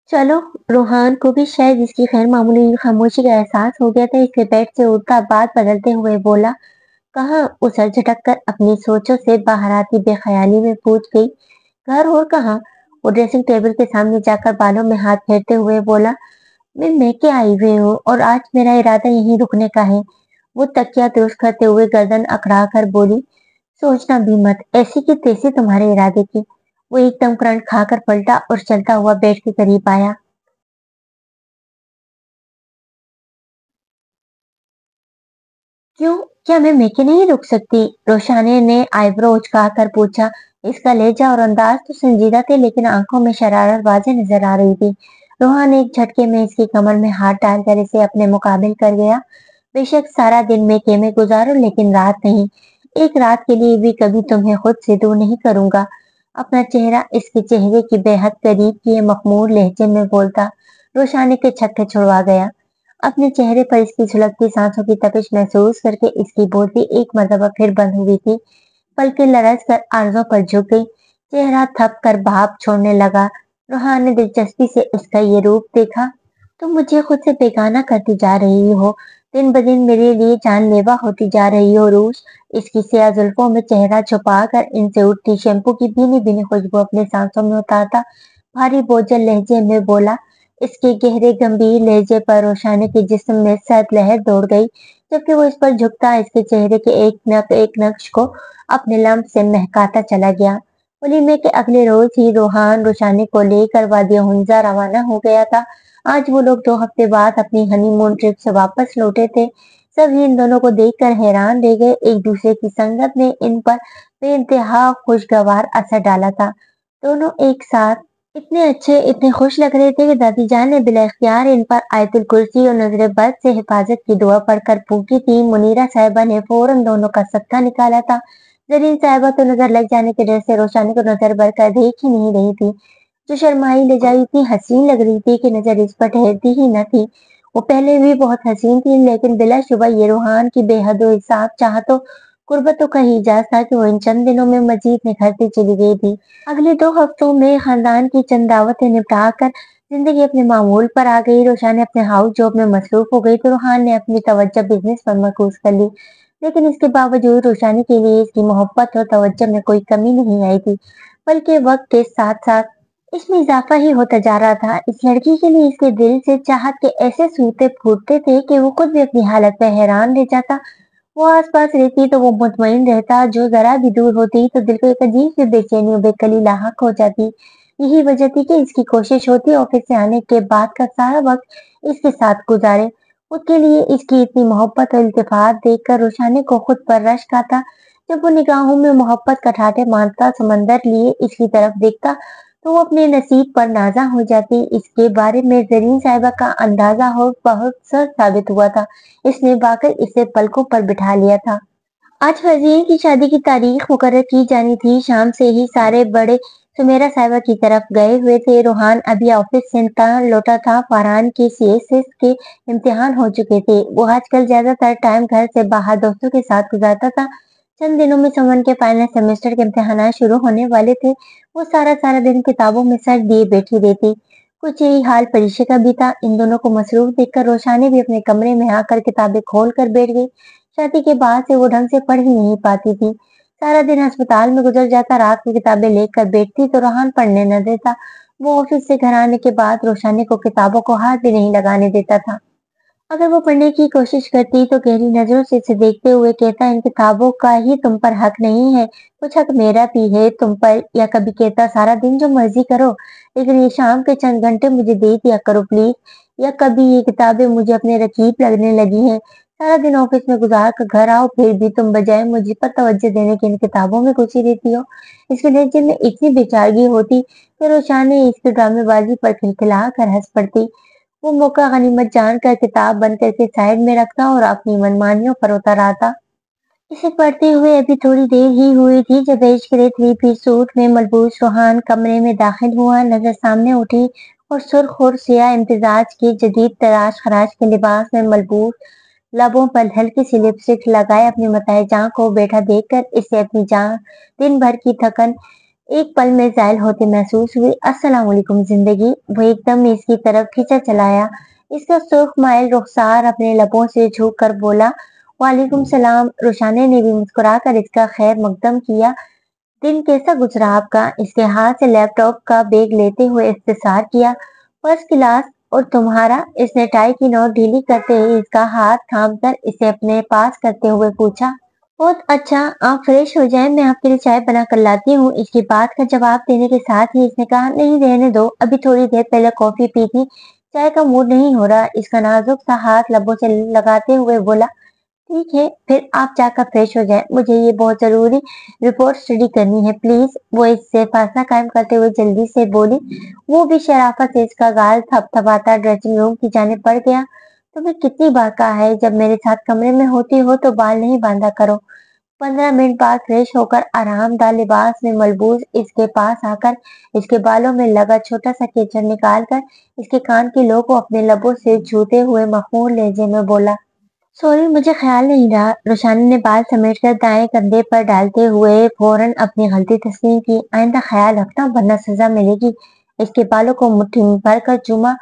चलो। रोहान को भी शायद इसकी गैर मामूली खामोशी का एहसास हो गया था, इसलिए बेड से उठता बात बदलते हुए बोला, कहाँ? वो सर झटक कर अपनी सोचों से बाहर आती बेख्याली में पूछ गई। घर और कहाँ? वो ड्रेसिंग टेबल के सामने जाकर बालों में हाथ फेरते हुए बोला, मैं मैके आई हुई हूँ और आज मेरा इरादा यहीं रुकने का है। वो तकिया दुरुस्त करते हुए गर्दन अकड़ा कर बोली, सोचना भी मत, ऐसी की तैसी तुम्हारे इरादे की। वो एकदम करंट खाकर पलटा और चलता हुआ बेड के करीब आया। क्यों? क्या मैं मैके नहीं रुक सकती? रोशाने ने आईब्रो उचकाकर पूछा। इसका लहजा और अंदाज तो संजीदा थे, लेकिन आंखों में शरारत वाज़ेह नजर आ रही थी। रोहान एक झटके में इसकी कमर में हाथ डालकर इसे अपने मुकाबिल कर गया। बेशक सारा दिन मैके में गुजारो, लेकिन रात नहीं। एक रात के लिए भी कभी तुम्हें खुद से दूर नहीं करूंगा। अपना चेहरा इसके चेहरे की बेहद करीब किए मखमूर लहजे में बोलता, रोशाने के छक्के छुड़वा गया। अपने चेहरे पर इसकी सुलगती सांसों की तपिश महसूस करके इसकी बोलती एक मर्तबा फिर बंद हुई थी। पलकें लरज कर आरज़ों पर झुक गई। चेहरा थक कर भाप छोड़ने लगा। रूहान ने दिलचस्पी से इसका ये रूप देखा। तुम मुझे खुद से बेगाना करती जा रही हो। दिन ब दिन मेरे लिए जानलेवा होती जा रही हो रूज। इसकी स्याह जुल्फों में चेहरा छुपा कर इनसे उठती शैम्पू की भीनी भीनी खुशबू अपने सांसों में उतारता भारी बोझल लहजे में बोला। इसके गहरे गंभीर लहजे पर रोशानी के जिस्म में सर्द लहर दौड़ गई, जबकि वो इस पर झुकता इसके चेहरे के एक नक्श को अपने लम्ब से महकाता चला गया। वलीमे के अगले रोज ही रोहान रोशानी को लेकर वादिया हुंजा रवाना हो गया था। आज वो लोग 2 हफ्ते बाद अपनी हनीमून ट्रिप से वापस लौटे थे। सभी इन दोनों को देखकर हैरान रह गए। एक दूसरे की संगत ने इन पर बेइंतहा खुशगवार असर डाला था। दोनों एक साथ इतने अच्छे, इतने खुश लग रहे थे कि दादी जान ने बिला इख्तियार इन पर आयतुल कुर्सी और नजर बद से हिफाजत की दुआ पढ़कर फूकी थी। मुनीरा साहिबा ने फौरन दोनों का सदका निकाला था। जरीन साहिबा तो नजर लग जाने के डर से रोशानी को नजर भर कर देख ही नहीं रही थी। जो शर्माई ले जाई इतनी हसीन लग रही थी कि नजर इस पर ठहरती ही न थी। वो पहले भी बहुत हसीन थी, लेकिन बिलाशुबा ये रूहान की बेहद हिसाब चाहतों गुर्बतों का ही इजाज था कि वो इन चंद दिनों में मजीद निखरती चली गई थी। अगले 2 हफ्तों में खानदान की चंद दावतें निपटा कर जिंदगी अपने मामूल पर आ गई। रोशानी अपने हाउस जॉब में मसरूफ हो गई तो रूहान ने अपनी तवज्जो बिजनेस पर मरकूज कर ली। लेकिन इसके बावजूद रोशानी के लिए इसकी मोहब्बत और तवज्जो में कोई कमी नहीं आई थी, बल्कि वक्त के साथ साथ इसमें इजाफा ही होता जा रहा था। इस लड़की के लिए इसके दिल से चाहत के ऐसे सूते फूटते थे कि वो खुद भी अपनी हालत पर हैरान रह जाता। वो आस-पास रहती तो वो मुतमईन रहता, जो जरा भी दूर होती तो दिल को एक अजीब सी बेचैनी और बेकली लाहक हो जाती। यही वजह थी कि इसकी कोशिश होती ऑफिस से आने के बाद का सारा वक्त इसके साथ गुजारे। उसके लिए इसकी इतनी मोहब्बत और इल्तिफात देखकर रोशानी को खुद पर रश्क आता। जब वो निगाहों में मोहब्बत का ठाटे मारता समंदर लिए इसकी तरफ देखता तो वो अपने नसीब पर नाज़ा हो जाती। इसके बारे में ज़रीन साहिबा का अंदाज़ा हो बहुत सच साबित हुआ था। इसने वाकई इसे पलकों पर बिठा लिया था। आज फरजीन की शादी की तारीख मुकर्रर की जानी थी। शाम से ही सारे बड़े सुमेरा साहिबा की तरफ गए हुए थे। रोहान अभी ऑफिस से लौटा था। फरहान के सीएसएस के इम्तिहान हो चुके थे। वो आजकल ज्यादातर टाइम घर से बाहर दोस्तों के साथ गुजारता था। चंद दिनों में समन के फाइनल सेमेस्टर के इम्तिहान शुरू होने वाले थे। वो सारा सारा दिन किताबों में सर दिए बैठी रहती। कुछ यही हाल परीक्षा का भी था। इन दोनों को मसरूफ देखकर रोशानी भी अपने कमरे में आकर किताबें खोल कर बैठ गई। शादी के बाद से वो ढंग से पढ़ ही नहीं पाती थी। सारा दिन अस्पताल में गुजर जाता। रात को किताबें लेकर बैठती तो रोहान पढ़ने न देता। वो ऑफिस से घर आने के बाद रोशानी को किताबों को हाथ भी नहीं लगाने देता था। अगर वो पढ़ने की कोशिश करती तो गहरी नजरों से इसे देखते हुए कहता, इन किताबों का ही तुम पर हक नहीं है, कुछ हक मेरा भी है तुम पर। या कभी कहता, सारा दिन जो मर्जी करो, लेकिन ये शाम के चंद घंटे मुझे दे दिया करो प्लीज। या कभी ये किताबें मुझे अपने रकीब लगने लगी हैं। सारा दिन ऑफिस में गुजार कर घर आओ, फिर भी तुम बजाय मुझे पर तवज्जो देने के इन किताबों में घुसी रहती हो। इसके लहजे में इतनी बेचारगी होती कि रोशानी इसकी ड्रामेबाजी पर खिलखिला कर हंस पड़ती। वो मौका गनीमत जानकर किताब बंद करके साइड में रखता और अपनी मनमानियों पर उतर आता। इसे पढ़ते हुए अभी थोड़ी देर ही हुई थी जब इश्क के 3 पीस सूट में मलबूस रोहान कमरे में दाखिल हुआ। नजर सामने उठी और सुर्ख और सियाह इम्तिजाज की जदीद तराश खराश के लिबास में मलबूस, लबों पर हल्की सी लिपस्टिक लगाए अपनी मताए जां को बैठा देखकर इसे अपनी जान दिन भर की थकन एक पल में ज़ायल होती महसूस हुई। अस्सलाम वालेकुम ज़िंदगी। वो एकदम इसकी तरफ खींचा चला आया। इसका सुर्ख माइल रुखसार अपने लबों से छू कर बोला, वालेकुम सलाम। रुशाने ने भी मुस्कुराकर इसका खैर मकदम किया। दिन कैसा गुजरा आपका? इसके हाथ से लैपटॉप का बैग लेते हुए इफ्तिसार किया। First class. और तुम्हारा? इसने टाई की नोक ढीली करते ही इसका हाथ थामकर इसे अपने पास करते हुए पूछा। बहुत अच्छा, आप फ्रेश हो जाएं, मैं आपके लिए चाय बना कर लाती हूँ। इसकी बात का जवाब देने के साथ ही इसने कहा, नहीं रहने दो, अभी थोड़ी देर पहले कॉफी पी थी, चाय का मूड नहीं हो रहा। इसका नाजुक सा हाथ लबों से लगाते हुए बोला, ठीक है, फिर आप जाकर फ्रेश हो जाएं, मुझे ये बहुत जरूरी रिपोर्ट स्टडी करनी है, प्लीज। वो इससे फासला कायम करते हुए जल्दी से बोली। वो भी शराफत से इसका गाल थपथपाता ड्रेसिंग रूम की जाने पड़ गया। तुम्हें कितनी बार कहा है, जब मेरे साथ कमरे में होती हो तो बाल नहीं बांधा करो। 15 मिनट बाद फ्रेश होकर आरामदार लिबास में मलबूस इसके पास आकर इसके बालों में लगा छोटा सा केचड़ निकालकर इसके कान की लो को अपने लबों से छूते हुए मखमूर लहजे में बोला, सॉरी, मुझे ख्याल नहीं रहा। रोशानी ने बाल समेटकर दाएं कंधे पर डालते हुए फौरन अपनी गलती तस्लीम की। आइंदा ख्याल रखना वरना सजा मिलेगी। इसके बालों को मुट्ठी में भरकर चूमा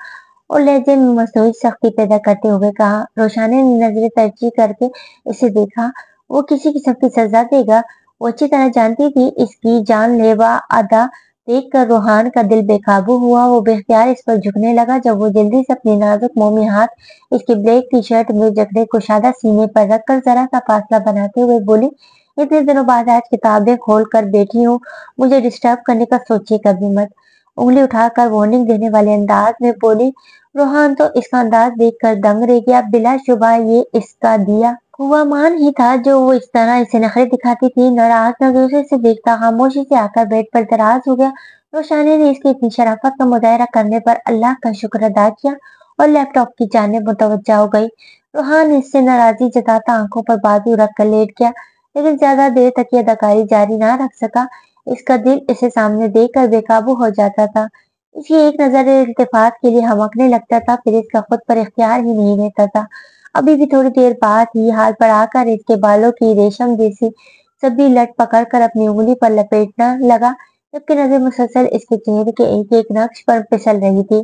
और लहजे में मसनूई सख्ती पैदा करते हुए कहा। रोशानी ने नजरें तरजीह करके इसे देखा। वो किसी किस्म की सजा देगा। वो अच्छी तरह जानती थी इसकी जानलेवा अदा देखकर रोहान का दिल बेकाबू हुआ। वो बेख्तियार इस पर झुकने लगा जब वो जल्दी से अपने नाजुक मोमी हाथ इसकी ब्लैक टी शर्ट में जकड़े कुशादा सीने पर रखकर जरा सा फासला बनाते हुए बोली, इतने दिनों बाद आज किताबें खोल कर बैठी हूँ, मुझे डिस्टर्ब करने का सोचिए कभी मत। उंगली उठाकर वार्निंग देने वाले अंदाज में बोली। रोहान तो इसका अंदाज देखकर दंग रह गया। बिलाशुबा ये इसका दिया हुआ मान ही था जो वो इस तरह इसे नखरे दिखाती थी। नाराज नजरों से इसे देखता खामोशी से आकर बेड पर दराज हो गया। रोशानी ने इसकी इतनी शराफत का मुजाहरा करने पर अल्लाह का शुक्र अदा किया और लैपटॉप की जानिब मुतवज्जा हो गई। रोहान इससे नाराजगी जताता आंखों पर बाजू रख कर लेट गया, लेकिन ज्यादा देर तक ये अदाकारी जारी ना रख सका। इसका दिल इसे सामने देखकर बेकाबू हो जाता था। इसकी एक नजर इल्तिफात के लिए हमकने लगता था, फिर इसका खुद पर इख्तियार ही नहीं रहता था। अभी भी थोड़ी देर बाद ही हाथ बढ़ाकर इसके बालों की रेशम जैसी सभी लट पकड़कर अपनी उंगली पर लपेटना लगा, जबकि नजर मुसलसल इसके चेहरे के एक एक नक्श पर फिसल रही थी।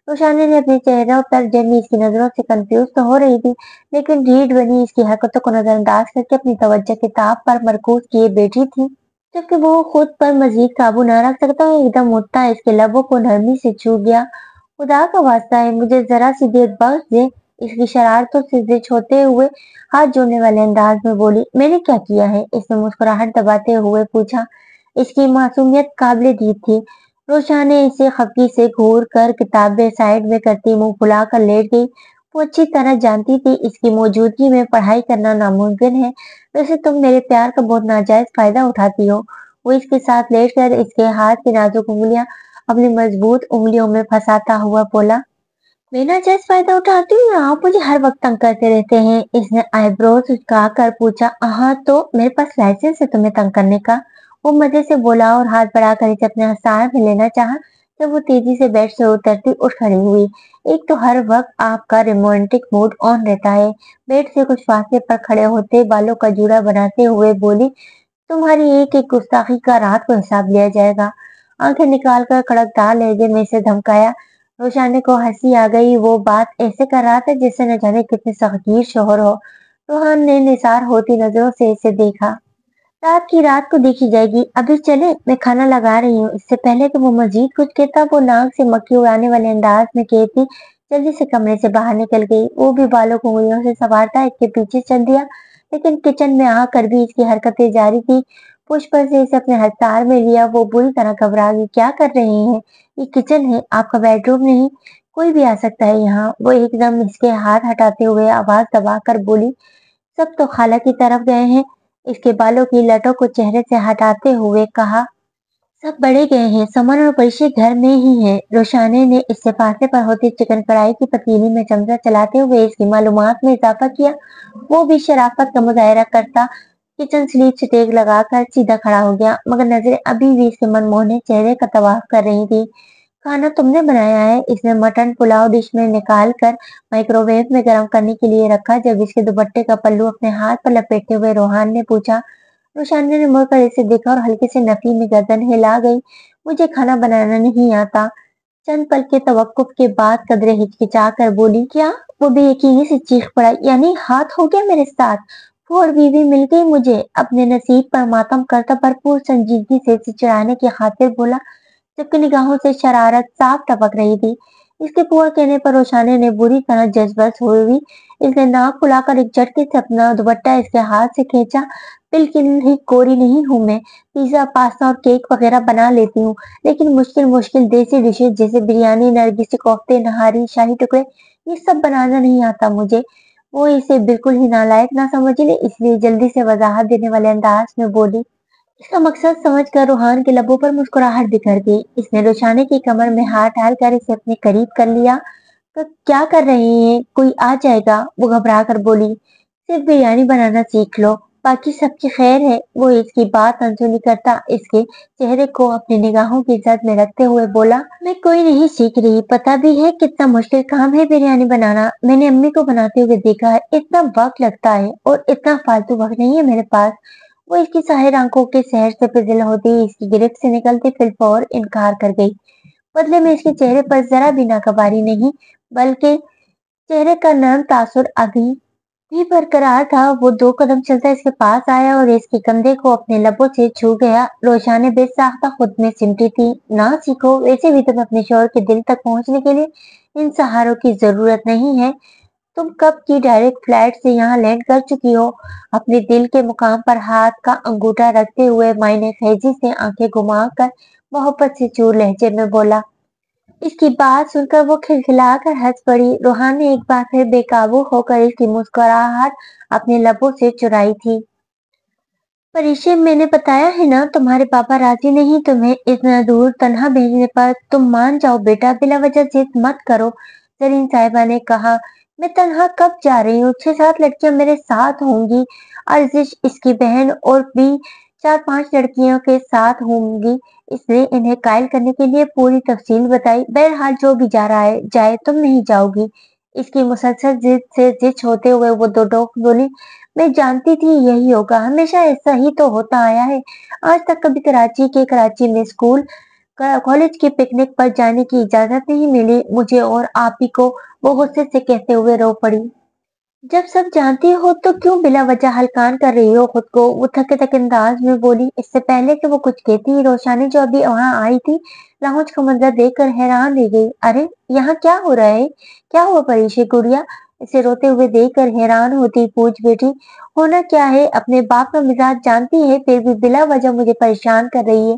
रोशानी ने अपने चेहरों पर जमी इसकी नजरों से कंफ्यूज तो हो रही थी, लेकिन रीढ़ बनी इसकी हरकतों को नजरअंदाज करके अपनी तवज्जो किताब पर मरकूज किए बैठी थी। जबकि वो खुद पर मजीद काबू न रख सकता, एकदम उठता इसके लबों को नरमी से छू गया। खुदा का वास्ता है, मुझे जरा सी देर बख्श दे। इसकी शरारतों से जिद होते हुए हाथ जोड़ने वाले अंदाज में बोली, मैंने क्या किया है? इसने मुस्कुराहट दबाते हुए पूछा। इसकी मासूमियत काबिल दीद थी। रोशा ने इसे खफगी से घूर कर किताबें साइड में करती मुंह फुलाकर लेट गई। वो अच्छी तरह जानती थी इसकी मौजूदगी में पढ़ाई करना नामुमकिन है। वैसे तुम मेरे प्यार का बहुत नाजायज फायदा उठाती हो। वो इसके साथ लेटकर इसके हाथ की नाजुक उंगलियां अपनी मजबूत उंगलियों में फंसाता हुआ बोला, मैं नाजायज फायदा उठाती हूँ या आप मुझे हर वक्त तंग करते रहते हैं? इसने आईब्रोज उचका कर पूछा। हाँ, तो मेरे पास लाइसेंस है तुम्हें तंग करने का। वो मजे से बोला और हाथ बढ़ाकर इसे अपने हसार में लेना चाहा। जब वो तेजी से बेड से उतरती उठ खड़ी हुई। एक तो हर वक्त आपका रोमांटिक मूड ऑन रहता है। बेड से कुछ फासले पर खड़े होते बालों का जूड़ा बनाते हुए बोली, तुम्हारी एक एक गुस्ताखी का रात को हिसाब लिया जाएगा। आंखें निकालकर कड़कदार लहजे में से धमकाया। रोशाने को हंसी आ गई। वो बात ऐसे कर रहा था जैसे न जाने कितने सख्तीर शोहर हो। रोहान ने निसार होती नजरों से इसे देखा। रात की रात को देखी जाएगी, अभी चले, मैं खाना लगा रही हूँ। इससे पहले कि वो मजीद कुछ कहता, वो नाक से मक्खी उड़ाने वाले अंदाज में कहती जल्दी से कमरे से बाहर निकल गई। वो भी बालों को उंगलियों से संवारता इसके पीछे चल दिया, लेकिन किचन में आकर भी इसकी हरकतें जारी थी। पुष्प से इसे अपने हथार में लिया। वो बुरी तरह घबरा गई। क्या कर रहे हैं? ये किचन है, आपका बेडरूम नहीं। कोई भी आ सकता है यहाँ। वो एकदम इसके हाथ हटाते हुए आवाज दबाकर बोली, सब तो खाला की तरफ गए हैं। इसके बालों की लटों को चेहरे से हटाते हुए कहा, सब बड़े गए हैं, समन और परिशे घर में ही हैं। रोशाने ने इससे फासले पर होती चिकन कढ़ाई की पतीली में चमचा चलाते हुए इसकी मालूमात में इजाफा किया। वो भी शराफत का मुजाहरा करता किचन स्लीप से टेक लगाकर सीधा खड़ा हो गया, मगर नजरें अभी भी इसके मनमोहने चेहरे का तवाफ कर रही थी। खाना तुमने बनाया है? इसने मटन पुलाव डिश में निकाल कर माइक्रोवेव में गर्म करने के लिए रखा। जब इसके दुपट्टे का पल्लू अपने हाथ पर लपेटते हुए रोहान ने पूछा। रोशानी ने मुड़कर इसे देखा और हल्के से नफी में गर्दन हिला गई। मुझे खाना बनाना नहीं आता। चंद पल के तवक्कुफ के बाद कदरे हिचकिचा कर बोली, क्या? वो बेयकीनी से चीख पड़ा, यानी हाथ हो गया मेरे साथ? और बीवी मिल गई मुझे। अपने नसीब पर मातम करता भरपूर संजीदगी से इसे चिढ़ाने की खातिर बोला, जबकि निगाहों से शरारत साफ टपक रही थी। इसके पुअर कहने पर रोशाने ने बुरी तरह जज्बस हुई। इसने नाक फुलाकर एक झटके से अपना दुपट्टा इसके हाथ से खींचा। बिल्कुल ही कोरी नहीं हूं मैं। पिज्जा, पास्ता और केक वगैरह बना लेती हूँ, लेकिन मुश्किल मुश्किल देसी डिशेज जैसे बिरयानी, नरगिसी कोफ्ते, नहारी, शाही टुकड़े, ये सब बनाना नहीं आता मुझे। वो इसे बिल्कुल ही नालायक ना समझ ले, इसलिए जल्दी से वजाहत देने वाले अंदाज में बोली। इसका मकसद समझकर रूहान के लबों पर मुस्कुराहट बिखर गई। इसने रोशाने की कमर में हाथ डालकर इसे अपने करीब कर लिया। तो क्या कर रही हैं? कोई आ जाएगा, वो घबरा कर बोली। सिर्फ बिरयानी बनाना सीख लो, बाकी सबकी खैर है। वो इसकी बात अनसुनी करता इसके चेहरे को अपनी निगाहों की जद में रखते हुए बोला, मैं कोई नहीं सीख रही, पता भी है कितना मुश्किल काम है बिरयानी बनाना। मैंने अम्मी को बनाते हुए देखा है, इतना वक्त लगता है और इतना फालतू वक्त नहीं है मेरे पास। वो इसकी साहिर आंखों के सहर से फिजिल होती इसकी गिरफ्त से निकलते फिलफौर इनकार कर गई। बदले में इसके चेहरे पर जरा भी नाकबारी नहीं, बल्कि चेहरे का नर्म तासुर अभी भी बरकरार था। वो 2 कदम चलता इसके पास आया और इसके कंधे को अपने लबों से छू गया। रोशाने बेसाख्ता खुद में सिमटी थी। ना सीखो, वैसे भी तुम्हें अपने शौहर के दिल तक पहुंचने के लिए इन सहारों की जरूरत नहीं है। तुम कब की डायरेक्ट फ्लाइट से यहाँ लैंड कर चुकी हो। अपने दिल के मुकाम पर हाथ का अंगूठा रखते हुए मायने खैजी से आंखें घुमाकर मोहब्बत से चूर लहजे में बोला। इसकी बात सुनकर वो खिलखिलाकर हंस पड़ी। रूहान ने एक बार फिर बेकाबू होकर इसकी मुस्कुराहट अपने लबों से चुराई थी। परिशे, मैंने बताया है ना, तुम्हारे पापा राजी नहीं तुम्हें इतना दूर तन्हा भेजने पर। तुम मान जाओ बेटा, बिला वजह जिद मत करो। जरीन साहिबा ने कहा, मैं तन्हा कब जा रही हूँ? 6-7 लड़कियां मेरे साथ होंगी। अर्जिश, इसकी बहन और भी 4-5 लड़कियों के साथ होंगी। इसने इन्हें कायल करने के लिए पूरी तफसील बताई। बहरहाल जो भी जा रहा है जाए, तुम नहीं जाओगी। इसकी मुसलसल जिद से जिच होते हुए वो दो टोक बोली, मैं जानती थी यही होगा, हमेशा ऐसा ही तो होता आया है। आज तक कभी कराची में स्कूल कॉलेज की पिकनिक पर जाने की इजाजत नहीं मिली मुझे, और आप ही को, वो गुस्से से कहते हुए रो पड़ी। जब सब जानती हो तो क्यों बिला वजह हलकान कर रही हो खुद को? वो थके थके अंदाज में बोली। इससे पहले कि वो कुछ कहती, रोशानी जो अभी वहां आई थी, लाहौज का मंजर देखकर हैरान रह गई। अरे, यहाँ क्या हो रहा है? क्या हुआ परीशे गुड़िया? इसे रोते हुए देखकर हैरान होती पूछ बेटी। होना क्या है, अपने बाप का मिजाज जानती है, फिर भी बिला वजह मुझे परेशान कर रही है।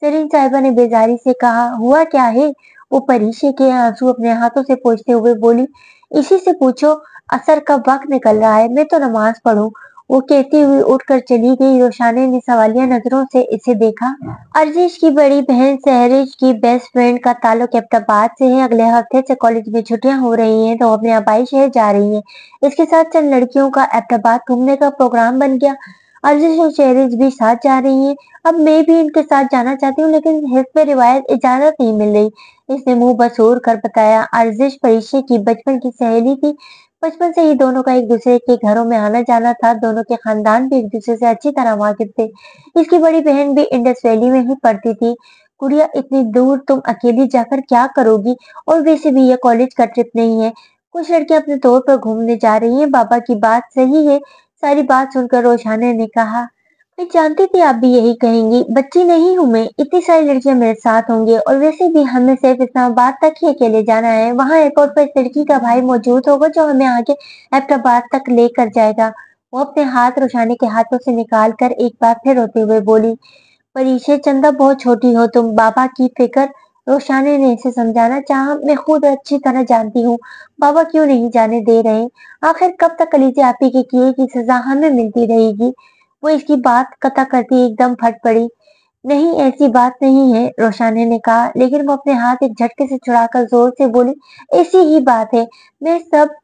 जरीन साहिबा ने बेजारी से कहा, हुआ क्या है? वो परीशे के आंसू अपने हाथों से पोंछते हुए बोली, इसी से पूछो, असर का वक्त निकल रहा है, मैं तो नमाज पढ़ूं। वो कहती हुई उठकर चली गई। रोशाने ने सवालिया नजरों से इसे देखा। अर्जिश की बड़ी बहन सहरिश की बेस्ट फ्रेंड का ताल्लुक एबटाबाद से है। अगले हफ्ते से कॉलेज में छुट्टियां हो रही हैं तो अपने आबाई शहर जा रही हैं। इसके साथ चंद लड़कियों का एबटाबाद घूमने का प्रोग्राम बन गया। अर्जिश और सहरिश भी साथ जा रही हैं। अब मैं भी इनके साथ जाना चाहती हूँ, लेकिन हिस्ब रिवायत इजाजत नहीं मिल रही। इसने मुंह बसूर कर बताया। अर्जिश परिशे की बचपन की सहेली थी। बचपन से ही दोनों का एक दूसरे के घरों में आना जाना था। दोनों के खानदान भी एक दूसरे से अच्छी तरह वाकिफ थे। इसकी बड़ी बहन भी इंडस वैली में ही पढ़ती थी। गुड़िया, इतनी दूर तुम अकेली जाकर क्या करोगी? और वैसे भी यह कॉलेज का ट्रिप नहीं है। कुछ लड़कियां अपने तौर पर घूमने जा रही हैं। बाबा की बात सही है। सारी बात सुनकर रोशाने ने कहा, मैं जानती थी आप भी यही कहेंगी। बच्ची नहीं हूं मैं, इतनी सारी लड़कियां मेरे साथ होंगी, और वैसे भी हमें सिर्फ इस्लामाबाद तक ही अकेले जाना है। वहां एयरपोर्ट पर एक लड़की का भाई मौजूद होगा जो हमें आगे एबटाबाद तक लेकर जाएगा। वो अपने हाथ रोशानी के हाथों से निकाल कर एक बार फिर रोते हुए बोली, परीशे चंदा, बहुत छोटी हो तुम, बाबा की फिक्र। रोशानी ने इसे समझाना चाहा, मैं खुद अच्छी तरह जानती हूँ बाबा क्यों नहीं जाने दे रहे। आखिर कब तक कलीजे आपी के किए की सजा हमें मिलती रहेगी? वो इसकी बात कता करती एकदम फट पड़ी। नहीं, ऐसी बात नहीं है, रोशाने ने कहा, लेकिन वो अपने हाथ एक झटके से छुड़ाकर जोर से बोली, ऐसी ही बात है। मैं सब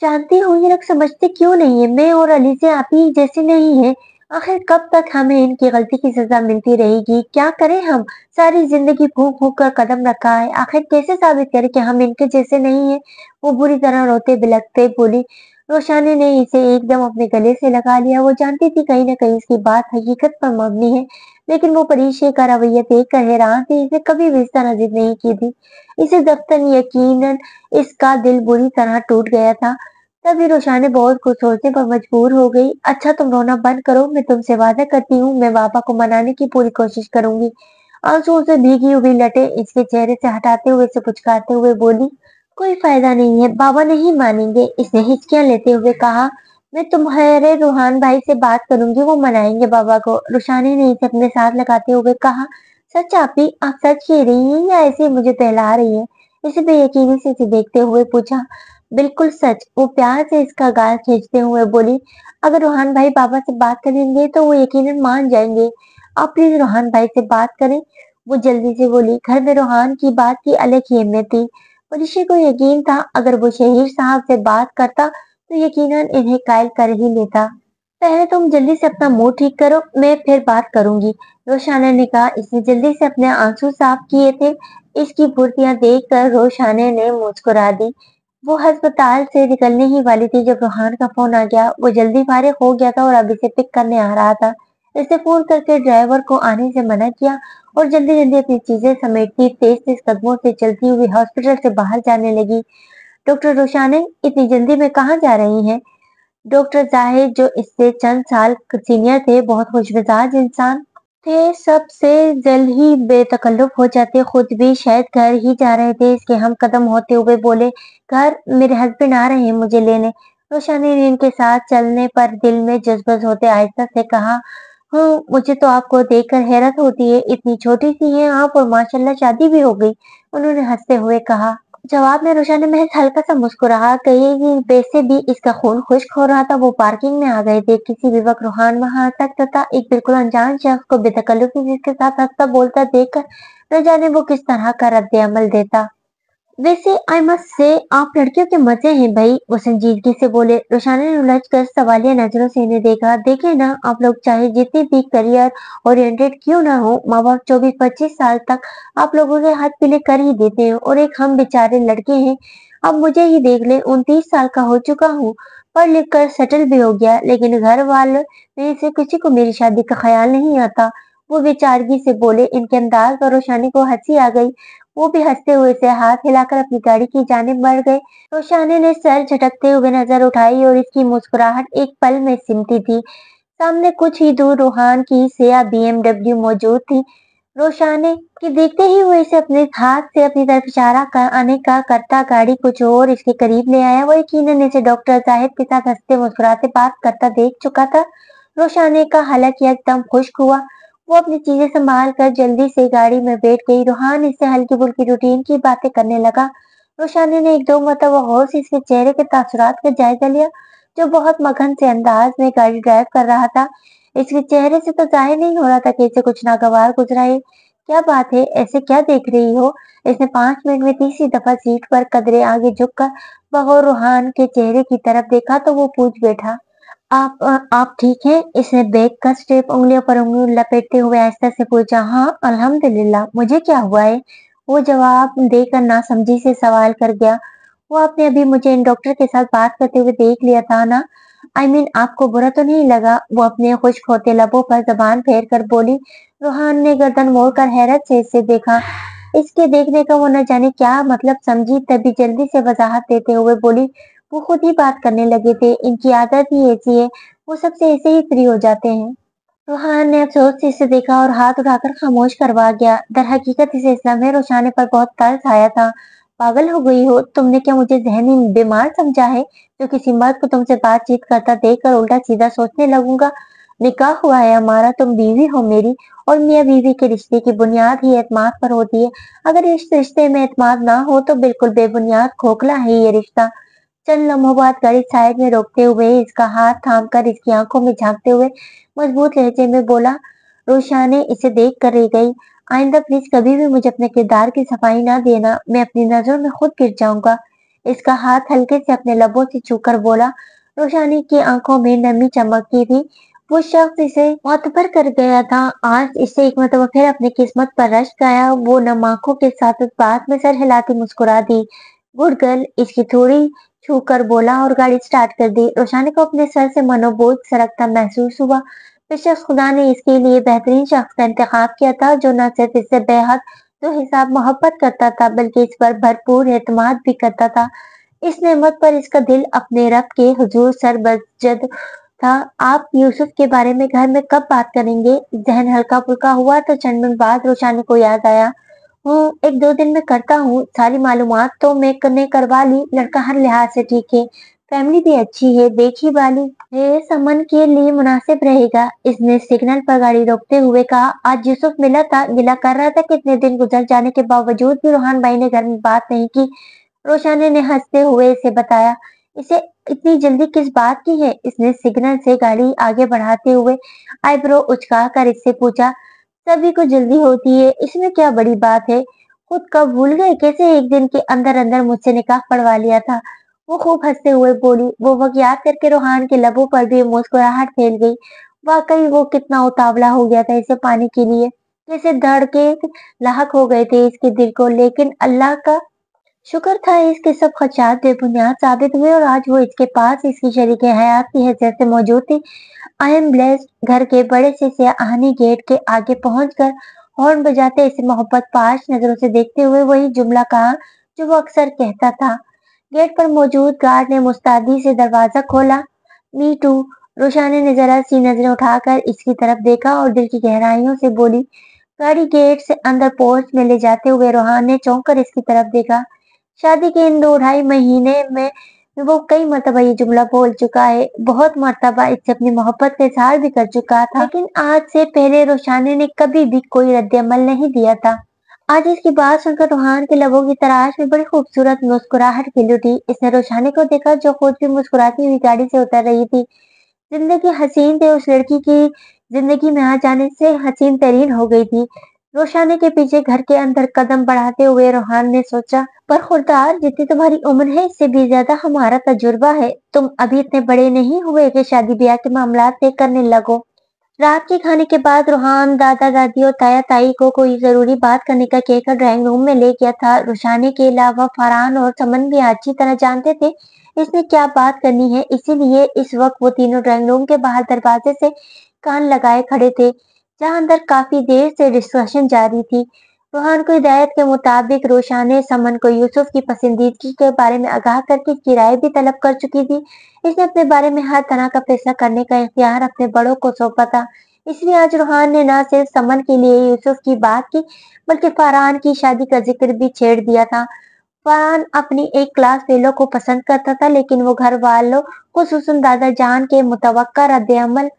जानती हूँ, ये लोग समझते क्यों नहीं है। मैं और अली से आप ही जैसे नहीं है। आखिर कब तक हमें इनकी गलती की सजा मिलती रहेगी? क्या करें हम? सारी जिंदगी फूंक फूंक कर कदम रखा है, आखिर कैसे साबित करें कि हम इनके जैसे नहीं है? वो बुरी तरह रोते बिलखते बोली, रोशानी ने इसे एकदम अपने गले से लगा लिया। वो जानती थी कहीं न कहीं इसकी बात हकीकत पर मबनी है, लेकिन वो परीक्षे का रवैया देखकर हैरान थी। इसने कभी भी इस तरह जिद नहीं की थी। इसे दफ्तर यकीनन इसका दिल बुरी तरह टूट गया था। तभी रोशानी बहुत कुछ सोचने पर मजबूर हो गई। अच्छा तुम रोना बंद करो, मैं तुमसे वादा करती हूँ, मैं पापा को मनाने की पूरी कोशिश करूंगी। आंसुओं से भीगी हुई लटे इसके चेहरे से हटाते हुए, इसे पुचकारते हुए बोली, कोई फायदा नहीं है, बाबा नहीं मानेंगे। इसने हिचकियां लेते हुए कहा, मैं तुम्हारे रूहान भाई से बात करूंगी, वो मनाएंगे बाबा को। रुशानी ने इसे अपने साथ लगाते हुए कहा, सच आपी, आप सच कह रही हैं या ऐसे ही मुझे बहला रही हैं? इसे बेयकीनी से इसे देखते हुए पूछा। बिल्कुल सच। वो प्यार से इसका गाल खींचते हुए बोली, अगर रूहान भाई बाबा से बात करेंगे तो वो यकीनन मान जाएंगे। आप प्लीज रूहान भाई से बात करें। वो जल्दी से बोली। घर में रूहान की बात की अलग ही अहमियत थी। ऋषि को यकीन था अगर वो शहीर साहब से बात करता तो यकीनन इन्हें कायल कर ही लेता। पहले तुम जल्दी से अपना मुंह ठीक करो, मैं फिर बात करूंगी, रोशाना ने कहा। इसने जल्दी से अपने आंसू साफ किए थे। इसकी फुर्तियां देखकर रोशाने ने मुस्कुरा दी। वो अस्पताल से निकलने ही वाली थी जब रोहान का फोन आ गया। वो जल्दी फारिग हो गया था और अब इसे पिक करने आ रहा था। इसने फोन करके ड्राइवर को आने से मना किया और जल्दी जल्दी अपनी चीजें समेटती तेज तेज कदमों से चलती हुई हॉस्पिटल से बाहर जाने लगी। डॉक्टर रोशाने इतनी जल्दी में कहाँ जा रही हैं? डॉक्टर जाहिद जो इससे चंद साल सीनियर थे, बहुत खुशमिजाज इंसान थे, सबसे जल्द ही बेतकल्लुफ हो जाते। खुद भी शायद घर ही जा रहे थे। इसके हम कदम होते हुए बोले, घर, मेरे हस्बैंड आ रहे हैं मुझे लेने। रोशानी ने इनके साथ चलने पर दिल में जज्बज होते आहिस्ता से कहा, हाँ, मुझे तो आपको देखकर हैरत होती है, इतनी छोटी सी हैं आप और माशाल्लाह शादी भी हो गई। उन्होंने हंसते हुए कहा। जवाब में रोशा ने महज हल्का सा मुस्कुराया। कहीं वैसे भी इसका खून खुश्क हो रहा था। वो पार्किंग में आ गए थे। किसी भी वक्त रूहान वहां आ सकता था। एक बिल्कुल अनजान शख्स को बेतकल्लुफी जिसके साथ हंसता बोलता देखकर न जाने वो किस तरह का रद्द अमल देता। वैसे आई मस्ट से आप लड़कियों के मजे हैं भाई, वो संजीदगी से बोले। रोशाना ने उलझ कर सवालिया नजरों से इन्हें देखा। देखे ना, आप लोग चाहे जितनी भी करियर ओरिएंटेड क्यों ना हो, माँ बाप 24-25 साल तक आप लोगों के हाथ पीले कर ही देते हैं और एक हम बेचारे लड़के हैं। अब मुझे ही देख ले, 29 साल का हो चुका हूँ, पढ़ लिख कर सेटल भी हो गया, लेकिन घर वाले में से किसी को मेरी शादी का ख्याल नहीं आता। वो बेचारगी से बोले। इनके अंदाज पर रोशानी को हंसी आ गई। वो भी हंसते हुए से हाथ हिलाकर अपनी गाड़ी की जानिब बढ़ गए। रोशानी ने सर झटकते हुए नजर उठाई और इसकी मुस्कुराहट एक पल में सिमटी थी। सामने कुछ ही दूर रूहान की सिया BMW मौजूद थी। रोशानी कि देखते ही वो इसे अपने हाथ से अपनी तरफ इशारा आने का करता गाड़ी कुछ और इसके करीब ले आया। वो यकीनन इसे डॉक्टर साहिब के साथ हंसते मुस्कुराते बात करता देख चुका था। रोशानी का हालांकि एकदम खुश्क हुआ। वो अपनी चीजें संभाल कर जल्दी से गाड़ी में बैठ गई। रूहान इससे हल्की फुल्की रूटीन की बातें करने लगा। रोशानी ने एक दो मरतबा गौर से इसके चेहरे के तासुरात का जायजा लिया, जो बहुत मगन से अंदाज में गाड़ी ड्राइव कर रहा था। इसके चेहरे से तो जाहिर नहीं हो रहा था कि इसे कुछ नागवार गुजरा है। क्या बात है, ऐसे क्या देख रही हो? इसने 5 मिनट में तीसरी दफा सीट पर कदरे आगे झुककर बगौर रूहान के चेहरे की तरफ देखा तो वो पूछ बैठा, आप ठीक हैं? इसने बैग का स्ट्रेप उंगलियों पर उंगली लपेटते हुए आहिस्ता से पूछा। हाँ अल्हम्दुलिल्लाह, मुझे क्या हुआ है? वो जवाब देकर नासमझी से सवाल कर गया। वो आपने अभी मुझे इन डॉक्टर के साथ बात करते हुए देख लिया था ना? आपको बुरा तो नहीं लगा? वो अपने खुश्क होते लबों पर जबान फेर कर बोली। रूहान ने गर्दन मोड़कर हैरत से इसे देखा। इसके देखने का वो न जाने क्या मतलब समझी, तभी जल्दी से वजाहत देते हुए बोली, वो खुद ही बात करने लगे थे, इनकी आदत ही ऐसी है, वो सबसे ऐसे ही फ्री हो जाते हैं। रूहान ने अफसोस से इसे देखा और हाथ उठाकर खामोश करवा गया। दरहकीकत इसे इस लम्हे रोशाने पर बहुत तरस आया था। पागल हो गई हो? तुमने क्या मुझे जहनी बीमार समझा है जो किसी मर्द को तुमसे बातचीत करता देखकर उल्टा सीधा सोचने लगूंगा? निकाह हुआ है हमारा, तुम बीवी हो मेरी, और मियाँ बीवी के रिश्ते की बुनियाद ही एतमाद पर होती है। अगर इस रिश्ते में एतमाद ना हो तो बिल्कुल बेबुनियाद खोखला है ये रिश्ता। चंद लम्हों बाद गाड़ी साइड में रोकते हुए इसका हाथ थामकर इसकी आंखों में झांकते हुए मजबूत लहजे में बोला। रोशानी इसे देख कर रह गई। आइंदा प्लीज कभी भी मुझे अपने किरदार की सफाई ना देना, मैं अपनी नजरों में खुद गिर जाऊंगा। इसका हाथ हल्के से अपने लबों से छूकर बोला। रोशानी की आंखों में नमी चमकती थी। वो शख्स इसे मुतबर कर गया था। आज इससे एक मतलब फिर अपनी किस्मत पर रश्क आया। वो नम आंखों के साथ उस बात में सर हिलाती मुस्कुरा दी। गुड गर्ल, इसकी थोड़ी छू कर बोला और गाड़ी स्टार्ट कर दी। रोशानी को अपने सर से मनोबोझ सरकता महसूस हुआ। बेशक खुदा ने इसके लिए बेहतरीन शख्स का इंतखाब किया था, जो न सिर्फ इससे बेहद तो हिसाब मोहब्बत करता था, बल्कि इस पर भरपूर एतमाद भी करता था। इस नेमत पर इसका दिल अपने रब के हुजूर सरबजद था। आप यूसुफ के बारे में घर में कब बात करेंगे? जहन हल्का फुल्का हुआ तो चंद मिनट बाद रोशानी को याद आया, हूँ 1-2 दिन में करता हूँ। सारी मालूमात तो मैंने करवा ली। लड़का हर लिहाज से ठीक है, फैमिली भी अच्छी है, देखी वाली है, समन के लिए मुनासिब रहेगा। इसने सिग्नल पर गाड़ी रोकते हुए कहा। आज यूसुफ मिला था, गिला कर रहा था कि इतने दिन गुजर जाने के बावजूद भी रोहान भाई ने घर में बात नहीं की। रोशानी ने हंसते हुए इसे बताया। इसे इतनी जल्दी किस बात की है? इसने सिग्नल से गाड़ी आगे बढ़ाते हुए आईब्रो उचका कर इससे पूछा। सभी को जल्दी होती है, इसमें क्या बड़ी बात है? खुद कब भूल गए कैसे एक दिन के अंदर अंदर मुझसे निकाह पढ़वा लिया था? वो खूब हंसते हुए बोली। वो वक्त याद करके रोहान के लबों पर भी मुस्कुराहट फैल गई। वाकई वो कितना उतावला हो गया था इसे पाने के लिए, कैसे धड़के लाहक हो गए थे इसके दिल को। लेकिन अल्लाह का शुक्र था इसके सब खदशात बेबुनियाद साबित हुए और आज वो इसके पास इसकी शरीक हयात की हैसियत से मौजूद थी। I am blessed. घर के बड़े से सियाहानी गेट के आगे पहुंचकर हॉर्न बजाते इसे मोहब्बत पाश नजरों से देखते हुए वही जुमला कहा जो वो अक्सर कहता था। गेट पर मौजूद गार्ड ने मुस्तैदी से दरवाजा खोला। मी टू। रोशानी ने जरा सी नजरें उठाकर इसकी तरफ देखा और दिल की गहराइयों से बोली। गाड़ी गेट से अंदर पोर्च में ले जाते हुए रोहान ने चौंक कर इसकी तरफ देखा। शादी के इन 2-2.5 महीने में वो कई मरतबा ये जुमला बोल चुका है, बहुत मरतबा इससे अपनी मोहब्बत का इजहार भी कर चुका था, लेकिन आज से पहले रोशानी ने कभी भी कोई रद्द-ए-अमल नहीं दिया था। आज इसकी बात सुनकर रोहान के लबों की तराश में बड़ी खूबसूरत मुस्कुराहट खिल उठी। इसने रोशानी को देखा जो खुद भी मुस्कुराती हुई गाड़ी से उतर रही थी। जिंदगी हसीन थे, उस लड़की की जिंदगी में आ जाने से हसीन तरीन हो गई थी। रोशानी के पीछे घर के अंदर कदम बढ़ाते हुए रोहान ने सोचा, पर खुरदार जितनी तुम्हारी उम्र है इससे भी ज्यादा हमारा तजुर्बा है। तुम अभी इतने बड़े नहीं हुए कि शादी ब्याह के मामला तय करने लगो। रात के खाने के बाद रोहान दादा दादी और ताया ताई को कोई जरूरी बात करने का कहकर ड्राइंग रूम में ले गया था। रोशानी के अलावा फरहान और समन भी अच्छी तरह जानते थे इसने क्या बात करनी है, इसीलिए इस वक्त वो तीनों ड्राइंग रूम के बाहर दरवाजे से कान लगाए खड़े थे, जहां अंदर काफी देर से डिस्कशन जारी थी। रोहान को हिदायत के मुताबिक रोशानी समन को यूसुफ की पसंदीदगी के बारे में आगाह करके इसकी राय भी तलब कर चुकी थी। इसने अपने बारे में हर तरह का फैसला करने का इख्तियार अपने बड़ों को सौंपा था। इसलिए आज रोहान ने न सिर्फ समन के लिए यूसुफ की बात की, बल्कि फरहान की शादी का जिक्र भी छेड़ दिया था। फरहान अपनी एक क्लास फेलो को पसंद करता था, लेकिन वो घर वालों खुसूसन दादा जान के मुतवक्का रद्द-ए-अमल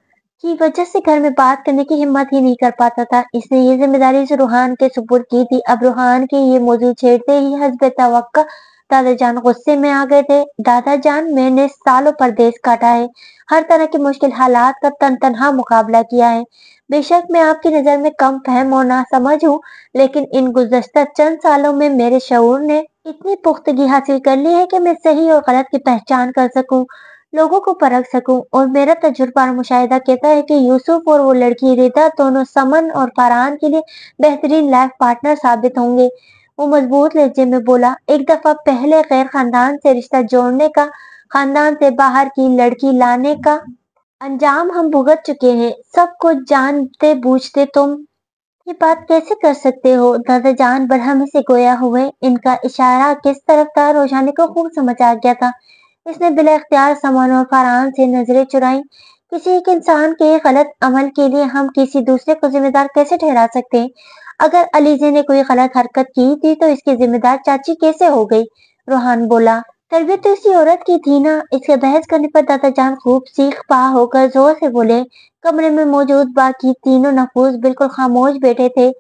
की वजह से घर में बात करने की हिम्मत ही नहीं कर पाता था। इसने ये जिम्मेदारी से रोहान के सुपुर्द की थी। अब रोहान के ये मौजूद छेड़ते ही हस्ब तवक्का दादा जान गुस्से में आ गए थे। दादा जान, मैंने सालों परदेश काटा है, हर तरह के मुश्किल हालात का तनहा मुकाबला किया है। बेशक मैं आपकी नजर में कम फहम और नासमझ हूँ, लेकिन इन गुज़श्ता चंद सालों में मेरे शऊर ने इतनी पुख्तगी हासिल कर ली है कि मैं सही और गलत की पहचान कर सकूं, लोगों को परख सकूं। और मेरा तजुर्बा और मुशाहिदा कहता है कि यूसुफ और वो लड़की रिदा दोनों समन और फरहान के लिए बेहतरीन लाइफ पार्टनर साबित होंगे। वो मजबूत लहजे में बोला। एक दफा पहले गैर खानदान से रिश्ता जोड़ने का, खानदान से बाहर की लड़की लाने का अंजाम हम भुगत चुके हैं। सब कुछ जानते बूझते तुम ये बात कैसे कर सकते हो? दादा जान बरहमी से गोया हुए। इनका इशारा किस तरफ था रोशानी को खूब समझ आ गया था। इसने बिला इख्तियार समन और फरहान से नजरें चुराई। किसी एक इंसान के गलत अमल के लिए हम किसी दूसरे को जिम्मेदार कैसे ठहरा सकते हैं? अगर अलीजे ने कोई गलत हरकत की थी तो इसकी जिम्मेदार चाची कैसे हो गई? रोहान बोला। तरबियत तो इसी औरत की थी ना। इसके बहस करने पर दादा जान खूब सीख पा होकर जोर से बोले। कमरे में मौजूद बाकी तीनों नफूस बिल्कुल खामोश बैठे थे।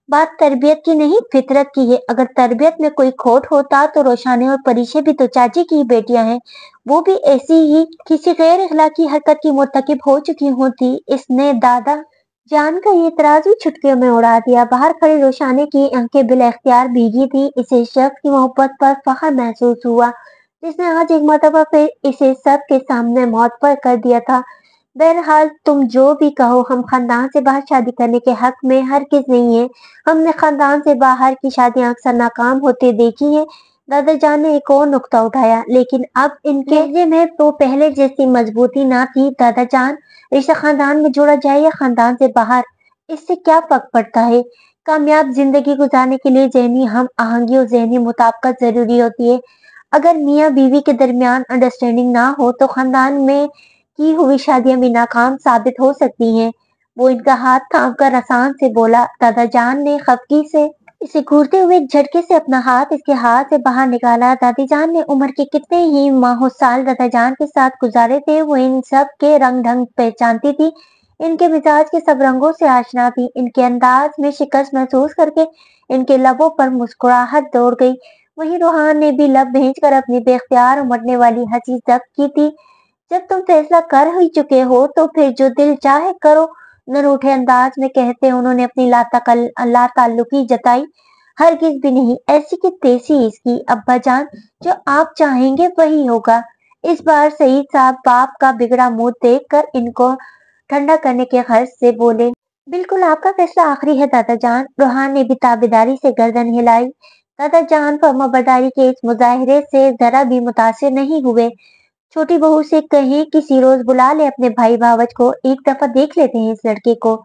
बात तरबियत की नहीं, फितरत की है। अगर तरबियत में कोई खोट होता तो रोशानी और परीशे भी तो चाची की बेटियां हैं, वो भी ऐसी ही किसी गैर अखलाकी हरकत की मुर्तकिब हो चुकी होती। इसने दादा जान का ये इतराज भी चुटकियों में उड़ा दिया। बाहर खड़ी रोशानी की आंखें बिला इख्तियार भीगी थी। इसे शख्स की मोहब्बत पर फख्र महसूस हुआ, जिसने आज एक मर्तबा फिर इसे सब के सामने मुअत्तर कर दिया था। बहरहाल तुम जो भी कहो, हम खानदान से बाहर शादी करने के हक में हरगिज नहीं है। हमने खानदान से बाहर की शादियां अक्सर नाकाम होते देखी है। दादा जान ने एक और नुक्ता उठाया, लेकिन अब इनके लहजे में तो पहले जैसी मजबूती ना थी। दादा जान, रिश्ता खानदान में जोड़ा जाए या खानदान से बाहर, इससे क्या फर्क पड़ता है? कामयाब जिंदगी गुजारने के लिए ज़हनी हम आहंगी और ज़हनी मुताबिकत ज़रूरी होती है। अगर मियाँ बीवी के दरमियान अंडरस्टैंडिंग ना हो तो खानदान में की हुई शादियां भी नाकाम साबित हो सकती हैं। वो इनका हाथ थामकर आसान से बोला। दादा जान ने खफगी से इसे घूरते हुए एक झटके से अपना हाथ इसके हाथ से बाहर निकाला। दादी जान ने उम्र के कितने ही माहो साल दादा जान के साथ गुजारे थे, वो इन सब के रंग ढंग पहचानती थी। इनके मिजाज के सब रंगों से आशना थी। इनके अंदाज में शिकस्त महसूस करके इनके लबों पर मुस्कुराहट दौड़ गई। वहीं रूहान ने भी लब भेजकर अपनी बेख्तियार उमड़ने वाली हंसी जब्त की थी। जब तुम फैसला कर ही चुके हो तो फिर जो दिल चाहे करो, न रूठे अंदाज में कहते उन्होंने अपनी लाताल्लुकी जताई। हरगिज भी नहीं, ऐसी की तैसी इसकी अब्बा जान, जो आप चाहेंगे वही होगा। इस बार सईद साहब बाप का बिगड़ा मुंह देखकर इनको ठंडा करने के गर्ज से बोले। बिल्कुल आपका फैसला आखिरी है दादा जान। रूहान ने भी ताबेदारी से गर्दन हिलाई। दादा जान फर्माबरदारी के इस मुजाहिरे से जरा भी मुतासिर नहीं हुए। छोटी बहू से कहें किसी रोज बुला ले अपने भाई भावज को, एक दफा देख लेते हैं इस लड़के को।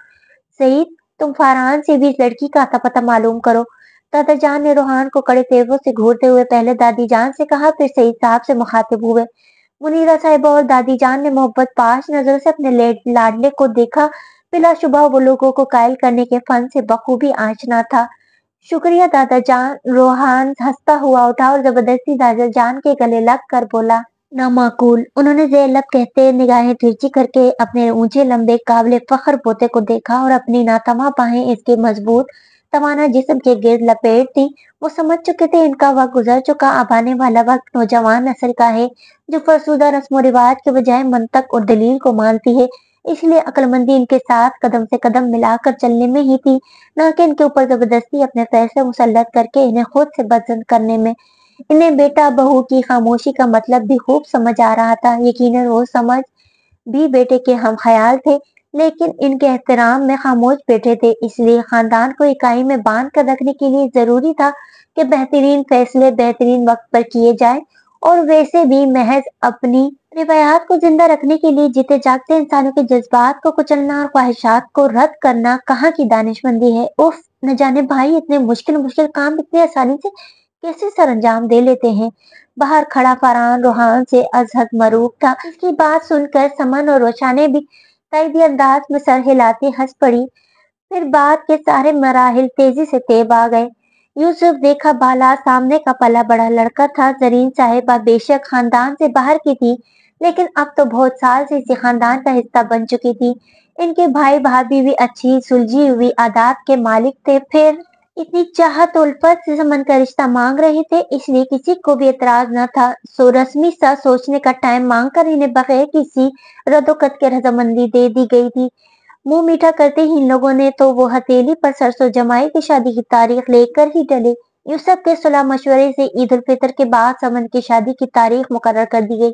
सईद, तुम फरहान से भी इस लड़की का आता पता मालूम करो। दादा जान ने रूहान को कड़े तेवर से घूरते हुए पहले दादी जान से कहा, फिर सईद साहब से मुखातिब हुए। मुनीरा साहिबा और दादी जान ने मोहब्बत पाश नजर से अपने लाडले को देखा। बिलाशुबा वो लोगों को कायल करने के फन से बखूबी आशना था। शुक्रिया दादा जान। रोहान हंसता हुआ उठा और जबरदस्ती दादा जान के गले लग कर बोला। नामाकूल। उन्होंने ज़ेर-लब कहते निगाहें तिरछी करके अपने ऊंचे लंबे काबिले फख्र पोते को देखा और अपनी नातमा बाहें इसके मजबूत तवाना जिस्म के गिर्द लपेट दी। वो समझ चुके थे इनका वक्त गुजर चुका, अब आने वाला वक्त नौजवान नस्ल का है, जो फरसुदा रस्म रिवाज के बजाय मंतक और दलील को मानती है। इसलिए अक्लमंदी इनके साथ कदम से कदम मिलाकर चलने में ही थी, न कि इनके ऊपर जबरदस्ती अपने फैसले मुसल्लत करके इन्हें खुद से बदजन करने में। इन्हें बेटा बहू की खामोशी का मतलब भी खूब समझ आ रहा था। यकीनन वो समझ भी बेटे के हम ख्याल थे, लेकिन इनके एहतराम में खामोश बैठे थे। इसलिए खानदान को इकाई में बांध कर रखने के लिए जरूरी था कि बेहतरीन फैसले बेहतरीन वक्त पर किए जाए, और वैसे भी महज अपनी रिवायात को जिंदा रखने के लिए जीते जागते इंसानों के जज्बात को कुचलना और ख्वाहिशात को रद्द करना कहाँ की दानिशमंदी है। उफ, न जाने भाई इतने मुश्किल मुश्किल काम इतनी आसानी से कैसे सरअंजाम दे लेते हैं। बाहर खड़ा फरहान रूहान से अजहद मरूब था। इसकी बात सुनकर समन और रोशाने भी ताइदी अंदाज में सर हिलाती हंस पड़ी। फिर बात के सारे मराहिल तेजी से तेब आ गए। यूसुफ देखा बाला सामने का पला बड़ा लड़का था। जरीन साहिबा बेशक खानदान से बाहर की थी, लेकिन अब तो बहुत साल से इसी खानदान का हिस्सा बन चुकी थी। इनके भाई भाभी भी अच्छी सुलझी हुई आदात के मालिक थे। फिर इतनी चाहत उल्फत से समन का रिश्ता मांग रहे थे, इसलिए किसी को भी एतराज न था। सो रस्मी सा सोचने का टाइम मांगकर इन्हें बगैर किसी रदोकत के रजामंदी दे दी गई थी। मुंह मीठा करते ही इन लोगों ने तो वो हथेली पर सरसों जमाई की शादी की तारीख लेकर ही डले। यूसुफ के सुलह मशवरे से ईद उल फितर के बाद समन की शादी की तारीख मुकर्रर कर दी गई।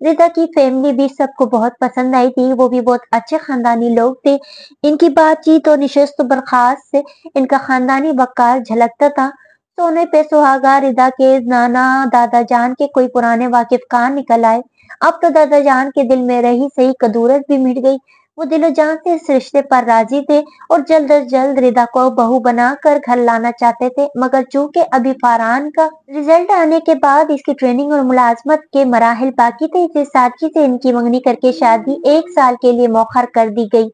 रिदा की फैमिली भी सबको बहुत पसंद आई थी। वो भी बहुत अच्छे खानदानी लोग थे। इनकी बातचीत और निशस्त बर्खास्त से इनका खानदानी वकार झलकता था। सोने पे सुहागा रिदा के नाना दादा जान के कोई पुराने वाकिफ कान निकल आए। अब तो दादा जान के दिल में रही सही कदूरत भी मिट गई। वो दिलो जान से इस रिश्ते पर राजी थे और जल्द अज जल्द रिदा को बहू बनाकर घर लाना चाहते थे, मगर चूंकि अभी फरहान का रिजल्ट आने के बाद इसकी ट्रेनिंग और मुलाजमत के मराहिल बाकी थे, इसे सादगी से इनकी मंगनी करके शादी 1 साल के लिए मौखर कर दी गई।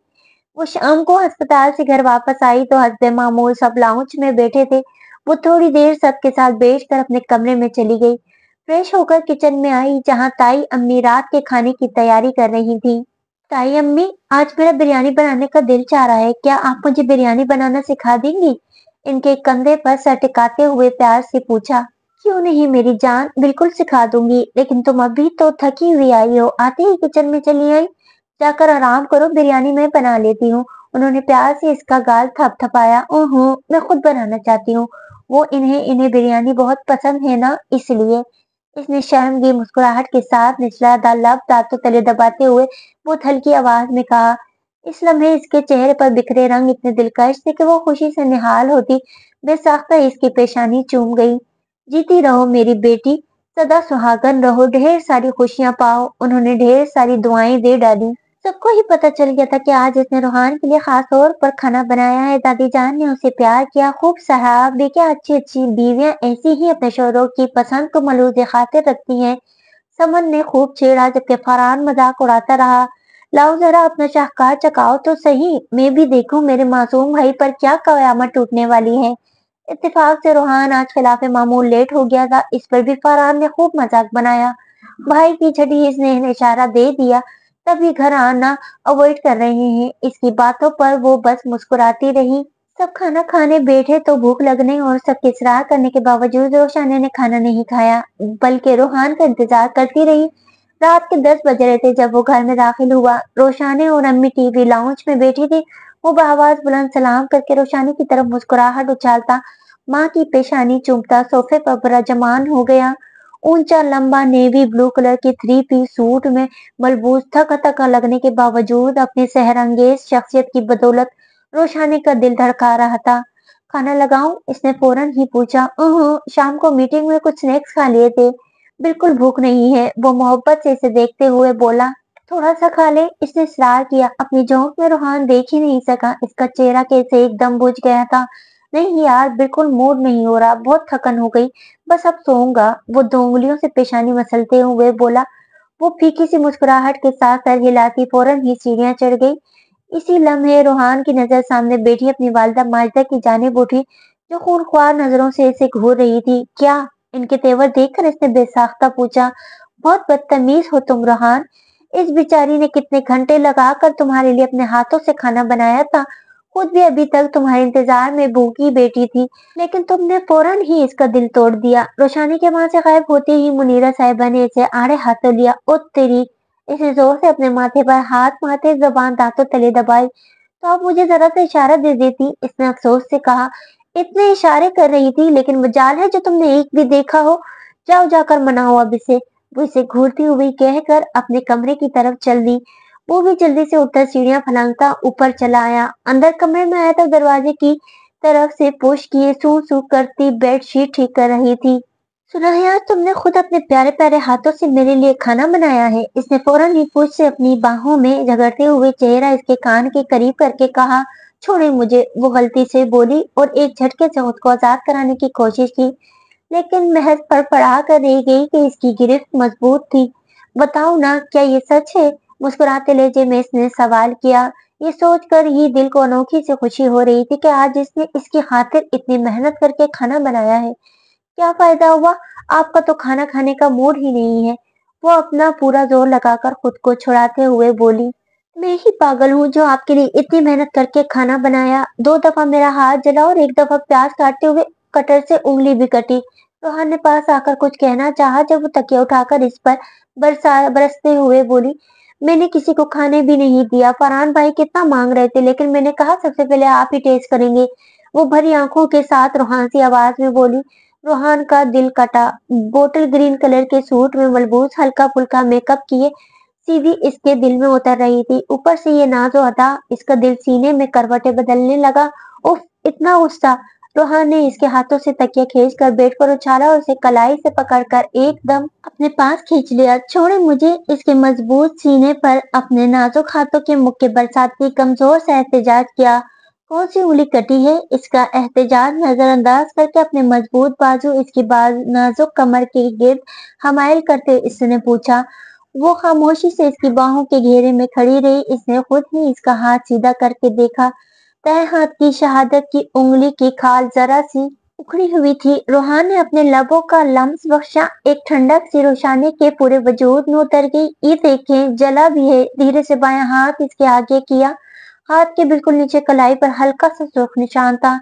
वो शाम को अस्पताल से घर वापस आई तो हस्बे मामूल सब लाउंज में बैठे थे। वो थोड़ी देर सबके साथ बैठकर अपने कमरे में चली गई। फ्रेश होकर किचन में आई, जहां ताई अम्मी रात के खाने की तैयारी कर रही थी। ताई अम्मी, आज मेरा बिरयानी बनाने का दिल चाह रहा है, क्या आप मुझे बिरयानी बनाना सिखा देंगी? इनके कंधे पर सर टिकाते हुए प्यार से पूछा। क्यों नहीं मेरी जान, बिल्कुल सिखा दूंगी, लेकिन तुम अभी तो थकी हुई आई हो, आते ही किचन में चली आई। जाकर आराम करो, बिरयानी मैं बना लेती हूँ। उन्होंने प्यार से इसका गाल थपथपाया। ओहो, मैं खुद बनाना चाहती हूँ। वो इन्हें इन्हें बिरयानी बहुत पसंद है ना, इसलिए। इसने शर्मगी मुस्कुराहट के साथ निचला लब दांतों तले दबाते हुए बहुत हल्की आवाज में कहा। इस लम्हे इसके चेहरे पर बिखरे रंग इतने दिलकश थे कि वो खुशी से निहाल होती बेसाख्ता इसकी पेशानी चूम गई। जीती रहो मेरी बेटी, सदा सुहागन रहो, ढेर सारी खुशियां पाओ। उन्होंने ढेर सारी दुआएं दे डाली। सबको ही पता चल गया था कि आज इसने रूहान के लिए खास तौर पर खाना बनाया है। दादी जान ने उसे प्यार किया, खूब सराहा। बेटा, अच्छी अच्छी बीवियां ऐसी ही अपने शौहरों की पसंद को मलूज़ खातिर रखती हैं। समन ने खूब छेड़ा, जबकि फरहान मजाक उड़ाता रहा। लाओ जरा अपना शाहकार चकाओ तो सही, मैं भी देखूं मेरे मासूम भाई पर क्या कयामत टूटने वाली है। इत्तेफाक से रूहान आज खिलाफ मामूल लेट हो गया था। इस पर भी फरहान ने खूब मजाक बनाया। भाई की छठी इसने इशारा दे दिया, तभी घर आना अवॉइड कर रहे हैं। इसकी बातों पर वो बस मुस्कुराती रही। सब खाना खाने बैठे तो भूख लगने और सबके इसरार करने के बावजूद रोशाने ने खाना नहीं खाया, बल्कि रूहान का इंतजार करती रही। रात के 10 बज रहे थे जब वो घर में दाखिल हुआ। रोशाने और अम्मी टीवी लाउंज में बैठी थी। वो बआवाज बुलंद सलाम करके रोशानी की तरफ मुस्कुराहट उछालता, माँ की पेशानी चूमता सोफे पर बराजमान हो गया। ऊंचा लंबा नेवी ब्लू कलर के 3 पीस सूट में मलबूस थका थका लगने के बावजूद अपनी सहरंगेज शख्सियत की बदौलत रोशानी का दिल धड़का रहा था। खाना लगाऊं? इसने फौरन ही पूछा। शाम को मीटिंग में कुछ स्नैक्स खा लिए थे, बिल्कुल भूख नहीं है। वो मोहब्बत से इसे देखते हुए बोला। थोड़ा सा खा ले, इसने इसरार किया। अपनी जोंक में रूहान देख ही नहीं सका, इसका चेहरा कैसे एकदम बुझ गया था। नहीं यार, बिल्कुल मूड नहीं हो रहा, बहुत थकन हो गई, बस अब सोऊंगा। वो 2 उंगलियों से पेशानी मसलते हुए बोला। वो फीकी सी मुस्कुराहट के साथ सर हिलाती फौरन ही सीढ़ियां चढ़ गई। इसी लम्हे रूहान की नजर सामने बैठी अपनी वालिदा माजिदा की जानिब उठी, जो खूनख्वार नजरों से इसे घूर रही थी। क्या? इनके तेवर देखकर इसने बेसाख्ता पूछा। बहुत बदतमीज हो तुम रूहान। इस बेचारी ने कितने घंटे लगाकर तुम्हारे लिए अपने हाथों से खाना बनाया था, खुद भी अभी तक तुम्हारे इंतजार में भूखी बैठी थी, लेकिन तुमने फौरन ही इसका दिल तोड़ दिया। रोशानी के वहां से गायब होते ही मुनीरा साहिबा ने इसे आड़े हाथों लिया। ओ तेरी! इसे जोर से अपने माथे पर हाथ मारते जबान दांतों तले दबाई। तो आप मुझे जरा सा इशारा दे देती, इसने अफसोस से कहा। इतने इशारे कर रही थी, लेकिन मजाल है जो तुमने एक भी देखा हो। जाओ जाकर मनाओ अब इसे। वो इसे घूरती हुई कहकर अपने कमरे की तरफ चल दी। वो भी जल्दी से उठकर सीढ़ियां फलांगता ऊपर चला आया। अंदर कमरे में आया तो दरवाजे की तरफ से पुश किए सू सू करती बेडशीट ठीक कर रही थी। सुना है आज तुमने खुद अपने प्यारे प्यारे हाथों से मेरे लिए खाना बनाया है। इसने फौरन ही पूछ से अपनी बाहों में झगड़ते हुए चेहरा इसके कान के करीब करके कहा। छोड़े मुझे, वो गलती से बोली और एक झटके से खुद को आजाद कराने की कोशिश की, लेकिन महज फड़फड़ा कर रह गई कि इसकी गिरफ्त मजबूत थी। बताओ ना, क्या ये सच है? मुस्कुराते लहजे में इसने सवाल किया। ये सोचकर ही दिल को अनोखी सी खुशी हो रही थी कि आज इसने इसकी खातिर इतनी मेहनत करके खाना बनाया है। क्या फायदा हुआ? आपका तो खाना खाने का मूड ही नहीं है। वो अपना पूरा जोर लगाकर खुद को छुड़ाते हुए बोली। मैं ही पागल हूँ जो आपके लिए इतनी मेहनत करके खाना बनाया। 2 दफा मेरा हाथ जला और 1 दफा प्याज काटते हुए कटर से उंगली भी कटी। रोहन ने पास आकर कुछ कहना चाहा जब वो तकिया उठाकर इस पर बरसते हुए बोली। मैंने किसी को खाने भी नहीं दिया। फरहान भाई कितना मांग रहे थे, लेकिन मैंने कहा सबसे पहले आप ही टेस्ट करेंगे। वो भरी आंखों के साथ रूहान सी आवाज में बोली। रोहान का दिल कटा। बोटल ग्रीन कलर के सूट में मलबूस हल्का फुल्का मेकअप किए सीधी इसके दिल में उतर रही थी। ऊपर से ये नाजो अदा, इसका दिल सीने में करवटें बदलने लगा। उफ, इतना गुस्सा! रोहान ने इसके हाथों से तकिया खींचकर बेड पर उछाला और उसे कलाई से पकड़कर एकदम अपने पास खींच लिया। छोड़े मुझे! इसके मजबूत सीने पर अपने नाजुक हाथों के मुक्के बरसाती कमजोर से एहतजाज किया। कौन सी उंगली कटी है? इसका एहतजाज नजरअंदाज करके अपने मजबूत बाजू इसकी नाजुक कमर के गिर्द हमायल करते इसने पूछा। वो खामोशी से इसकी बाहों के घेरे में खड़ी रही। इसने खुद ही इसका हाथ सीधा करके देखा। तय हाथ की शहादत की उंगली की खाल जरा सी उखड़ी हुई थी। रोहान ने अपने लबों का लम्स बख्शा। एक ठंडक सी रोशानी के पूरे वजूद में उतर गई। ये देखें, जला भी है। धीरे से बायां हाथ इसके आगे किया। हाथ के बिल्कुल नीचे कलाई पर हल्का सा सुर्ख निशान था।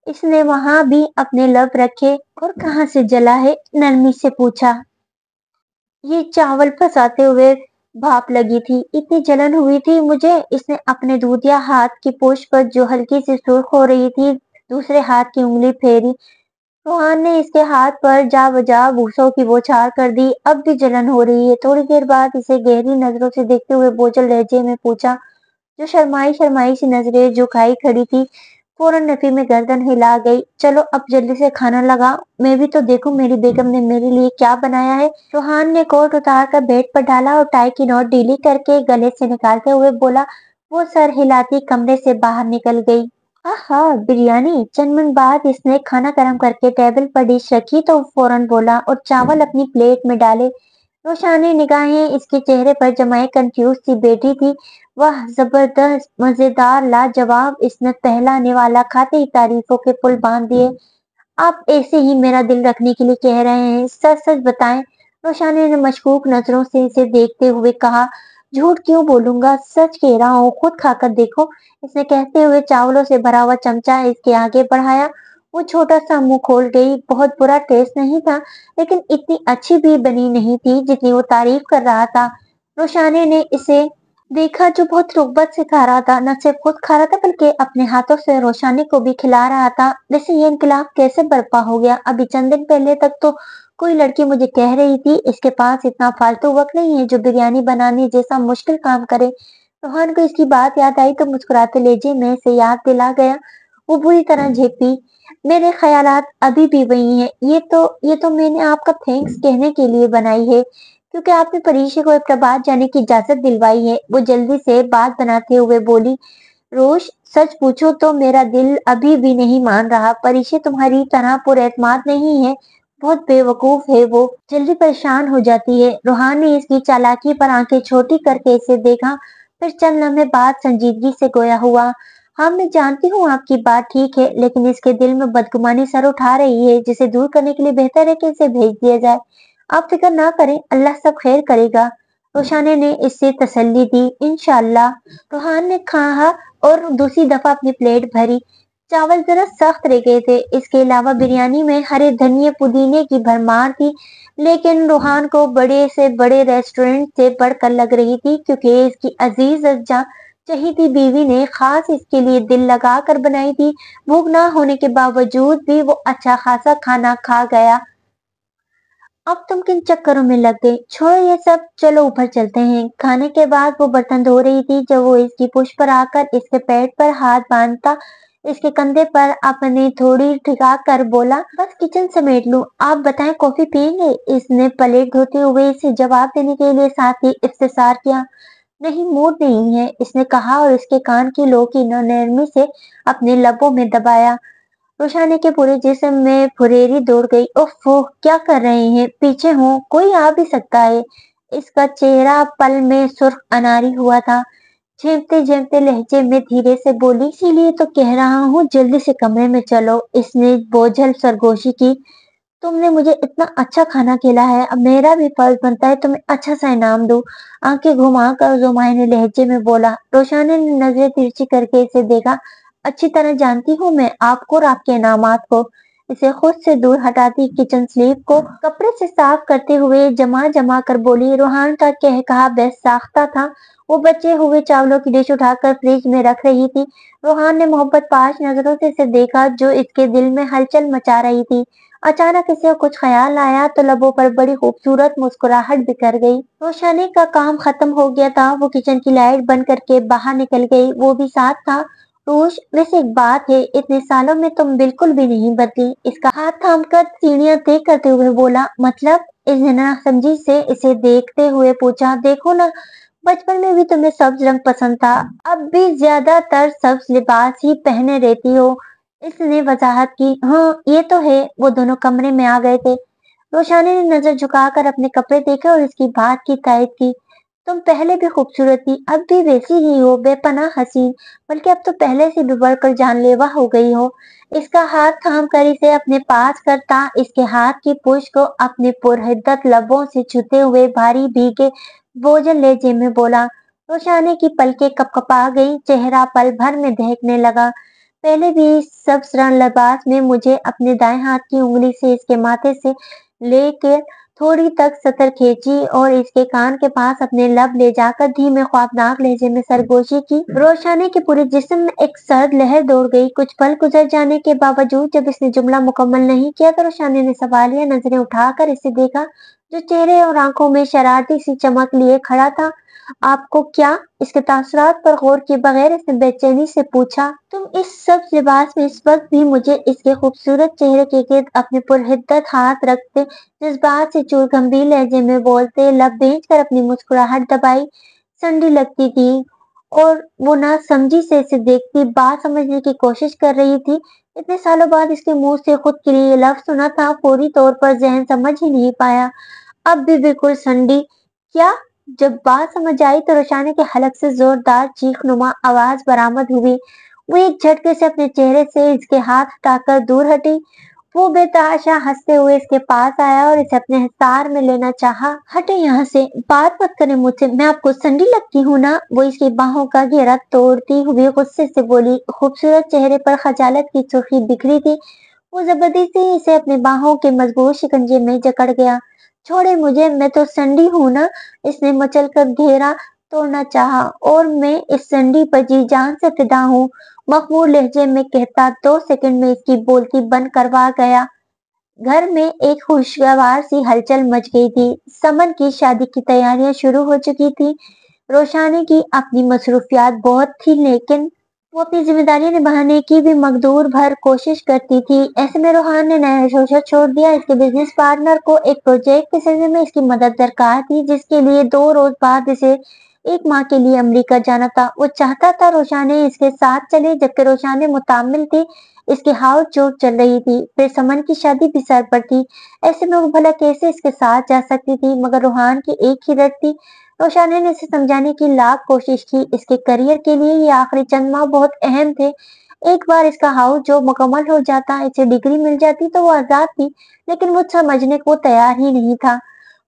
इसने वहां भी अपने लब रखे। और कहाँ से जला है? नरमी से पूछा। ये चावल फंसाते हुए भाप लगी थी, इतनी जलन हुई थी मुझे। इसने अपने दूधिया हाथ की पोछ पर जो हल्की सी सुर्ख हो रही थी दूसरे हाथ की उंगली फेरी। रोहान ने इसके हाथ पर जा बजा बूसों की बौछार कर दी। अब भी जलन हो रही है। थोड़ी देर बाद इसे गहरी नजरों से देखते हुए बोझल लहजे में पूछा, जो शर्माई शर्माई सी नजरें झुकाई खड़ी थी। फौरन नफी में गर्दन हिला गई। चलो अब जल्दी से खाना लगा, मैं भी तो देखूं मेरी बेगम ने मेरे लिए क्या बनाया है। रोहान ने कोट उतार कर बेड पर डाला और टाई की नोट ढीली करके गले से निकालते हुए बोला। वो सर हिलाती कमरे से बाहर निकल गई। आहा, बिरयानी। चंद मिनट बाद इसने खाना गर्म करके टेबल पर डिश रखी तो फौरन बोला और चावल अपनी प्लेट में डाले। रोशानी निगाहें इसके चेहरे पर जमाए कंफ्यूज सी बैठी थी। वह जबरदस्त, मजेदार, लाजवाब। इसने पहला निवाला खाते ही तारीफों के पुल बांध दिए। आप ऐसे ही मेरा दिल रखने के लिए कह रहे हैं, सच सच बताएं। रोशानी ने मशकूक नजरों से इसे देखते हुए कहा। झूठ क्यों बोलूंगा, सच कह रहा हूँ, खुद खाकर देखो। इसने कहते हुए चावलों से भरा हुआ चमचा इसके आगे बढ़ाया। वो छोटा सा मुंह खोल गई। बहुत बुरा टेस्ट नहीं था, लेकिन इतनी अच्छी भी बनी नहीं थी जितनी वो तारीफ कर रहा था। रोशानी ने इसे देखा जो बहुत रुग्बत से खा रहा था, न सिर्फ खुद खा रहा था बल्कि अपने हाथों से रोशानी को भी खिला रहा था। वैसे ये इनकलाब कैसे बर्पा हो गया? अभी चंद दिन पहले तक तो कोई लड़की मुझे कह रही थी इसके पास इतना फालतू वक्त नहीं है जो बिरयानी बनाने जैसा मुश्किल काम करे। रोहन को इसकी बात याद आई तो मुस्कुराते लहजे में से याद दिला गया। वो बुरी तरह झेपी। मेरे ख्यालात अभी भी वही हैं। ये तो मैंने आपका थैंक्स कहने के लिए बनाई है, क्योंकि आपने परीक्षा को इब्टाबाद जाने की इजाजत दिलवाई है। वो जल्दी से बात बनाते हुए बोली। रोश, सच पूछो तो मेरा दिल अभी भी नहीं मान रहा। परीक्षा तुम्हारी तरह पुरएतमाद नहीं है, बहुत बेवकूफ है। वो जल्दी परेशान हो जाती है। रोहान ने इसकी चालाकी पर आंखें छोटी करके इसे देखा, फिर चंद लम्हे बाद संजीदगी से गोया हुआ। हाँ, मैं जानती हूँ आपकी बात ठीक है, लेकिन इसके दिल में बदगुमानी सर उठा रही है, जिसे दूर करने के लिए बेहतर है कि इसे भेज दिया जाए। आप फिक्र ना करें, अल्लाह सब खैर करेगा। रोशाने ने इससे तसल्ली दी। इंशाअल्लाह। रोहान ने कहा और दूसरी दफा अपनी प्लेट भरी। चावल जरा सख्त रह गए थे। इसके अलावा बिरयानी में हरे धनिए पुदीने की भरमार थी, लेकिन रोहान को बड़े से बड़े रेस्टोरेंट से बढ़कर लग रही थी, क्योंकि इसकी अजीज अज्जा चहीती बीवी ने खास इसके लिए दिल लगा कर बनाई थी। भूख ना होने के बावजूद भी वो अच्छा खासा खाना खा गया। अब तुम किन चक्करों में लग गई? छोड़ो ये सब, चलो ऊपर चलते हैं। खाने के बाद वो बर्तन धो रही थी जब वो इसकी पुश पर आकर इसके पेट पर हाथ बांधता इसके कंधे पर अपने थोड़ी ठिका कर बोला। बस किचन समेट लूं, आप बताएं कॉफी पियेंगे? इसने प्लेट धोते हुए इसे जवाब देने के लिए साथ ही इफ्तिसार किया। नहीं, मूड नहीं है, इसने कहा और इसके कान की लो की नरमी से अपने लबों में दबाया। रोशानी के पूरे जिस्म में फुरेरी दौड़ गई। ओफो, क्या कर रहे हैं? पीछे हो, कोई आ भी सकता है। इसका चेहरा पल में सुर्ख अनारी हुआ था। झेमते झेमते लहजे में धीरे से बोली, इसीलिए तो कह रहा हूँ जल्दी से कमरे में चलो। इसने बोझल सरगोशी की। तुमने मुझे इतना अच्छा खाना खिला है, अब मेरा भी फर्ज बनता है तुम्हें अच्छा सा इनाम दूं। आंखें घुमाकर जुमाइने लहजे में बोला। रोशानी ने नजरें तिरछी करके इसे देखा। अच्छी तरह जानती हूँ मैं आपको और आपके इनामात को। इसे खुद से दूर हटाती किचन स्लीव को कपड़े से साफ करते हुए जमा जमा कर बोली। रोहान का कह कहा बेस साख्ता था। वो बचे हुए चावलों की डिश उठाकर फ्रिज में रख रही थी। रोहान ने मोहब्बत पाश नजरों से इसे देखा, जो इसके दिल में हलचल मचा रही थी। अचानक इसे कुछ ख्याल आया तो लबों पर बड़ी खूबसूरत मुस्कुराहट बिखर गई। रोशानी का काम खत्म हो गया था। वो किचन की लाइट बंद करके बाहर निकल गई, वो भी साथ था। रोश, वैसे एक बात है, इतने सालों में तुम बिल्कुल भी नहीं बदली। इसका हाथ थामकर सीढ़ियां तय करते हुए बोला। मतलब? इसने नासमझी से इसे देखते हुए पूछा। देखो ना, बचपन में भी तुम्हें सब्ज रंग पसंद था, अब भी ज्यादातर सब्ज लिबास ही पहने रहती हो। इसने वजाहत की। हाँ, ये तो है। वो दोनों कमरे में आ गए थे। रोशानी ने नजर झुकाकर अपने कपड़े देखे और इसकी बात की तायद की। तुम पहले भी खूबसूरत थी, अब भी वैसी ही हो, बेपनाह हसीन, बल्कि अब तो पहले से भी बढ़कर जानलेवा हो गई हो। इसका हाथ थाम कर इसे अपने पास करता इसके हाथ की पुश को अपने पुरहिद्दत लबों से छूते हुए भारी भीगे बोझल लहजे में बोला। रोशानी की पलकें कपकपा गई, चेहरा पल भर में दहकने लगा। पहले भी सब रण लिबास में मुझे अपने दाएं हाथ की उंगली से इसके माथे से लेकर थोड़ी तक सतर खींची और इसके कान के पास अपने लब ले जाकर धीमे ख्वाबनाक लहजे में सरगोशी की। रोशानी के पूरे जिस्म में एक सर्द लहर दौड़ गई। कुछ पल गुजर जाने के बावजूद जब इसने जुमला मुकम्मल नहीं किया तो रोशानी ने सवालिया नजरें उठाकर इसे देखा, जो चेहरे और आंखों में शरारती सी चमक लिए खड़ा था। آپ کو کیا؟ اس کے تاثرات پر غور کیے بغیر اس نے بے چینی سے پوچھا۔ تم اس سب لباس میں اس وقت بھی مجھے اس کے خوبصورت چہرے کے گرد اپنے پرحدت ہاتھ رکھتے، جذبات سے چور گمبھیر لہجے میں بولتے، لب بھیج کر اپنی مسکراہٹ دبائی سنڈی لگتی تھی، اور وہ نہ سمجھی سے اسے دیکھتی بات سمجھنے کی کوشش کر رہی تھی۔ اتنے سالوں بعد اس کے منہ سے خود کے لیے یہ لفظ سنا تھا، فوری طور پر ذہن سمجھ ہی نہیں پایا۔ اب بھی بالکل سنڈی؟ کیا؟ جب بات سمجھ آئی تو روشانی کے حلق سے زوردار چیخ نما آواز برآمد ہوئی۔ وہ ایک جھٹکے سے اپنے چہرے سے اس کے ہاتھ ہٹا کر دور ہٹی۔ وہ بے تحاشا ہنستے ہوئے اس کے پاس آیا اور اسے اپنے حصار میں لینا چاہا۔ ہٹے یہاں سے، بات مت کریں مجھ سے، میں آپ کو سنڈی لگتی ہوں نا؟ وہ اس کی باہوں کا گھیرا توڑتی ہوئی غصے سے بولی۔ خوبصورت چہرے پر خجالت کی سرخی بکھری تھی۔ وہ زبردستی اسے اپنی باہوں کے مضبوط شکنجے میں جکڑ گیا۔ چھوڑے مجھے، میں تو سنڈی ہوں نا؟ اس نے مچل کر گھیرا توڑنا چاہا۔ اور میں اس سنڈی پر جی جان سے فدا ہوں، مخمور لہجے میں کہتا 2 سیکنڈ میں اس کی بولتی بند کروا گیا۔ گھر میں ایک خوشگوار سی ہلچل مچ گئی تھی۔ سمن کی شادی کی تیاریاں شروع ہو چکی تھی۔ روشانی کی اپنی مصروفیات بہت تھی، لیکن وہ اپنی ذمہ داریاں نبھانے کی بھی مقدور بھر کوشش کرتی تھی۔ ایسے میں روحان نے نیا شوشہ چھوڑ دیا۔ اس کے بزنس پارٹنر کو ایک پروجیکٹ کے سلسلے میں اس کی مدد درکار تھی، جس کے لیے 2 روز بعد اسے 1 ماہ کے لیے امریکہ جانا تھا۔ وہ چاہتا تھا روشانی اس کے ساتھ چلے، جبکہ روشانی متحمل تھی، اس کی ہاؤ چوٹ چل رہی تھی، پھر سمن کی شادی بھی سر پر تھی۔ ایسے میں وہ بھلا کیسے اس کے ساتھ جا سکتی تھی؟ مگر روحان کی ایک ہی رٹ تھی۔ روشانی نے اسے سمجھانے کی لاکھ کوشش کی، اس کے کیریئر کے لیے یہ آخری چند ماہ بہت اہم تھے۔ ایک بار اس کا ہاؤس جاب مکمل ہو جاتا، اسے ڈگری مل جاتی تو وہ آزاد تھی، لیکن وہ سمجھنے کو تیار ہی نہیں تھا۔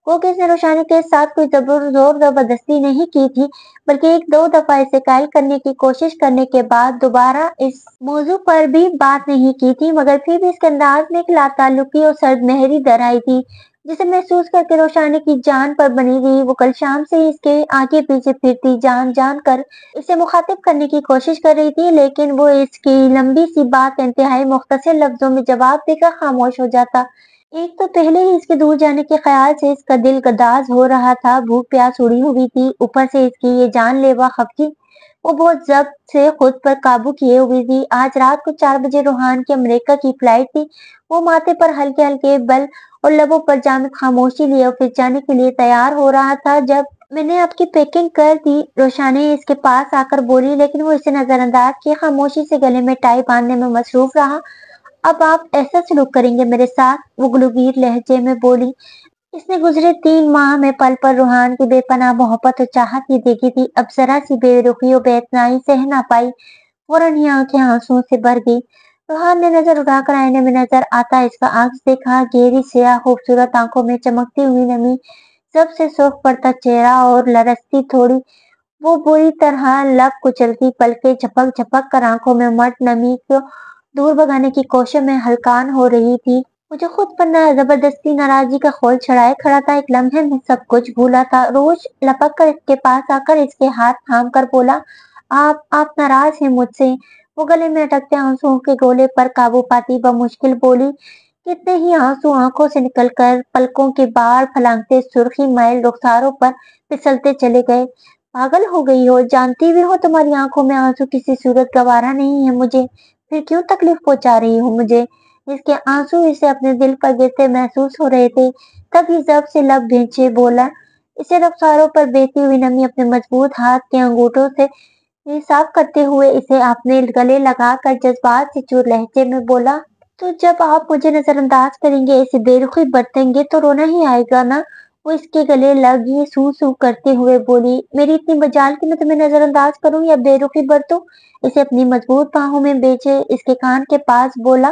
کوکس نے روشانی کے ساتھ کوئی زور زبردستی نہیں کی تھی، بلکہ 1-2 دفعہ اسے قائل کرنے کی کوشش کرنے کے بعد دوبارہ اس موضوع پر بھی بات نہیں کی تھی، مگر پھر بھی اس کے انداز میں ایک لاتعلقی اور سرد مہری در آئی تھی، جسے محسوس کر کے روشانی کی جان پر بنی رہی۔ وہ کل شام سے ہی اس کے آگے پیچھے پھرتی، جان جان کر اسے مخاطب کرنے کی کوشش کر رہی تھی، لیکن وہ اس کی لمبی سی بات کا انتہائی مختصر لفظوں میں جواب دے کر خاموش ہو جاتا۔ ایک تو پہلے ہی اس کے دور جانے کے خیال سے اس کا دل گداز ہو رہا تھا، بھوک پیاس اڑی ہوئی تھی، اوپر سے اس کی یہ جان لیوا خفگی وہ بہت ضبط سے خود پر قابو کیے ہوئی تھی۔ آج رات کو 4 بجے روحان کی امریکہ کی فلائٹ تھی۔ وہ ماتھے پر ہلکے ہلکے بل اور لبوں پر جامد خاموشی لیے آفس جانے کے لیے تیار ہو رہا تھا جب میں نے آپ کی پیکنگ کر دی، روشانی اس کے پاس آ کر بولی، لیکن وہ اسے نظر انداز کیے خاموشی سے گلے میں ٹائی باندھنے میں مصروف رہا۔ اب آپ ایسا سلوک کریں گے میرے ساتھ؟ وہ گلوگیر لہجے میں بولی۔ اس نے گزرے 3 ماہ میں پل پر روحان کی بے پناہ محبت اور چاہت ہی دیکھی تھی۔ اب ذرا سی بے رخی اور بے اعتنائی سہ نہ پائی، فوراً ہی آنکھیں آنسوؤں سے بھر گئی۔ روحان نے نظر اٹھا کر آئینے میں نظر آتا اس کا عکس دیکھا، گہری سیاہ خوبصورت آنکھوں میں چمکتی ہوئی نمی، سب سے سرخ پڑتا چہرہ اور لرزتی تھوڑی وہ بری طرح لب کچلتی پلکیں جھپک جھپک کر آنکھوں میں مٹ نمی کو دور بھگانے کی کوشش میں ہلکان ہو رہی تھی۔ مجھے خود پر زبردستی ناراضگی کا خول چڑھائے کھڑا تھا، ایک لمحے میں سب کچھ بھولا تھا۔ روش لپک کر اس کے پاس آ کر اس کے ہاتھ تھام کر بولا، آپ ناراض ہیں مجھ سے؟ وہ گلے میں اٹکتے آنسوؤں کے گولے پر قابو پاتی بمشکل بولی۔ کتنے ہی آنسو آنکھوں سے نکل کر پلکوں کے باڑ پھلانگتے سرخی میل رخساروں پر پھسلتے چلے گئے۔ پاگل ہو گئی ہو؟ جانتی بھی ہو تمہاری آنکھوں میں آنسو کسی صورت گوارا نہیں ہے مجھے، پھر کیوں تکلیف پہنچا رہی ہو مجھے؟ اس کے آنسو اسے اپنے دل پر گرتے محسوس ہو رہے تھے، تب ہی ضبط سے لب بھینچے بولا، اسے رخساروں پر بہتی ہوئی نمی اپنے مضبوط ہاتھ کے انگوٹھوں سے صاف کرتے ہوئے اسے اپنے گلے لگا کر جذبات سے چور لہجے میں بولا، تو جب آپ مجھے نظر انداز کریں گے، اسے بے رخی برتیں گے تو رونا ہی آئے گا نا؟ وہ اس کے گلے لگی سو سو کرتے ہوئے بولی، میری اتنی مجال کہ میں تمہیں نظر انداز کروں یا بے رخی برتوں؟ اسے اپنی مضبوط باہوں میں بیچے اس کے کان کے پاس بولا،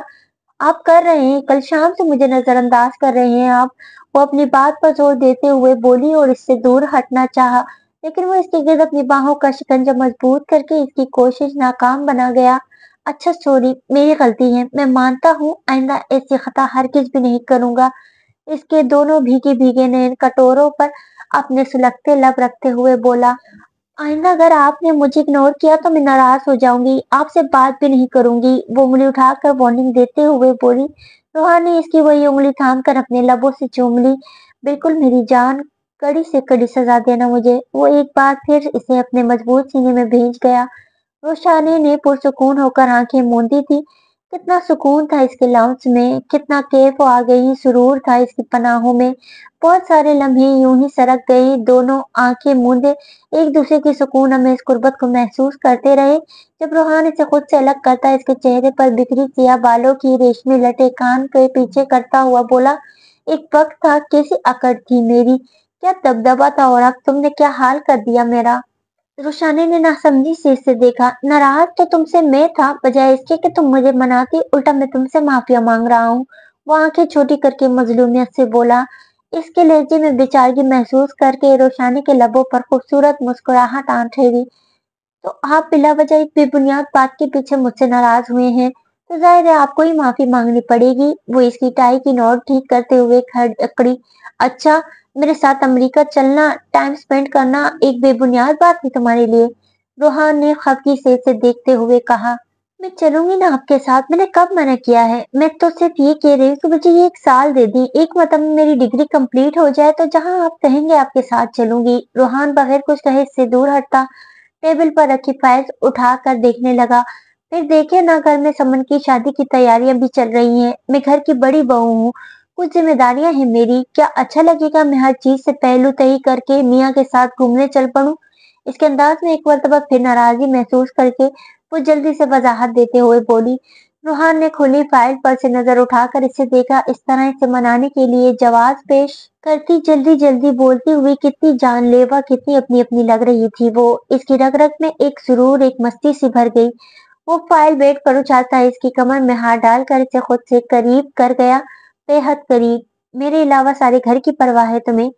آپ کر رہے ہیں، کل شام سے مجھے نظر انداز کر رہے ہیں آپ؟ وہ اپنی بات پر زور دیتے ہوئے بولی اور اس سے دور ہٹنا چاہا، لیکن وہ اس کے گرد اپنی باہوں کا شکنجہ مضبوط کر کے اس کی کوشش ناکام بنا گیا۔ اچھا سوری، میری غلطی ہے، میں مانتا ہوں، آئندہ ایسی خطا ہرگز بھی نہیں کروں گا۔ اس کے دونوں بھیگے بھیگے نین کٹوروں پر اپنے سلگتے لب رکھتے ہوئے بولا، آئندہ اگر آپ نے مجھے اگنور کیا تو میں ناراض ہو جاؤں گی، آپ سے بات بھی نہیں کروں گی۔ وہ انگلی اٹھا کر وارننگ دیتے ہوئے بولی۔ روحان نے اس کی وہی انگلی تھام کر اپنے لبوں سے چوم لی۔ بالکل میری جان، कड़ी से कड़ी सजा देना मुझे। वो एक बार फिर इसे अपने मजबूत सीने में भींच गया। रोशानी ने पुरसुकून होकर आंखें मूंदी थी। कितना सुकून था इसके लफ्ज में, कितना कैफ आ गई सुरूर था इसकी पनाहों में। बहुत सारे लम्हे यूं ही सरक गई, दोनों आंखें मूंदे एक दूसरे की सुकून में इस कुर्बत को महसूस करते रहे। जब रूहान इसे खुद से अलग करता, इसके चेहरे पर बिखरी सिया बालों की रेशमी लटे कान के पीछे करता हुआ बोला, एक वक्त था, कैसी अकड़ थी मेरी, क्या दबदबा था, और अब तुमने क्या हाल कर दिया मेरा। रुशाने ने नासमझी से इसे देखा। नाराज तो तुमसे मैं था, बजाय इसके कि तुम मुझे मनाती, उल्टा मैं तुमसे माफिया मांग रहा हूँ। वो आंखें छोटी करके मजलूमियत से बोला। इसके लहजे में बेचारगी महसूस करके रोशाने के लबों पर खूबसूरत मुस्कुराहट आ ठहरी। तो आप बिला वजह एक बेबुनियाद बात के पीछे मुझसे नाराज हुए हैं, तो जाहिर है आपको ही माफी मांगनी पड़ेगी। वो इसकी टाई की नोट ठीक करते हुए खड़ी। अच्छा, मेरे साथ अमेरिका चलना, टाइम स्पेंड करना एक बेबुनियाद बात है तुम्हारे लिए? रोहान ने खफगी से इसे देखते हुए कहा। मैं चलूंगी ना आपके साथ, मैंने कब मना किया है। मैं तो सिर्फ ये कह रही हूँ कि मुझे ये 1 साल दे दी, एक मतलब मेरी डिग्री कंप्लीट हो जाए तो जहाँ आप कहेंगे आपके साथ चलूंगी। रोहान बगैर कुछ कहे इससे दूर हटता, टेबल पर रखी फाइल्स उठाकर देखने लगा। फिर देखे ना, घर में समन की शादी की तैयारियां भी चल रही हैं। मैं घर की बड़ी बहू हूँ, कुछ जिम्मेदारियां हैं मेरी। क्या अच्छा लगेगा मैं हर चीज से पहलू तय करके मियाँ के साथ घूमने चल पड़ूं? इसके अंदाज में एक मरतबा फिर नाराजगी महसूस करके वो जल्दी से वजाहत देते हुए बोली। रूहान ने खुली फाइल पर से नजर उठाकर इसे देखा। इस तरह इसे मनाने के लिए जवाब पेश करती जल्दी जल्दी बोलती हुई कितनी जानलेवा, कितनी अपनी अपनी लग रही थी वो। इसकी रग रग में एक सुरूर, एक मस्ती सी भर गई। वो फाइल बेड पर उछालता इसकी कमर में हाथ डालकर इसे खुद से करीब कर गया, बेहद करीब। मेरे अलावा सारे घर की परवाह है तुम्हें?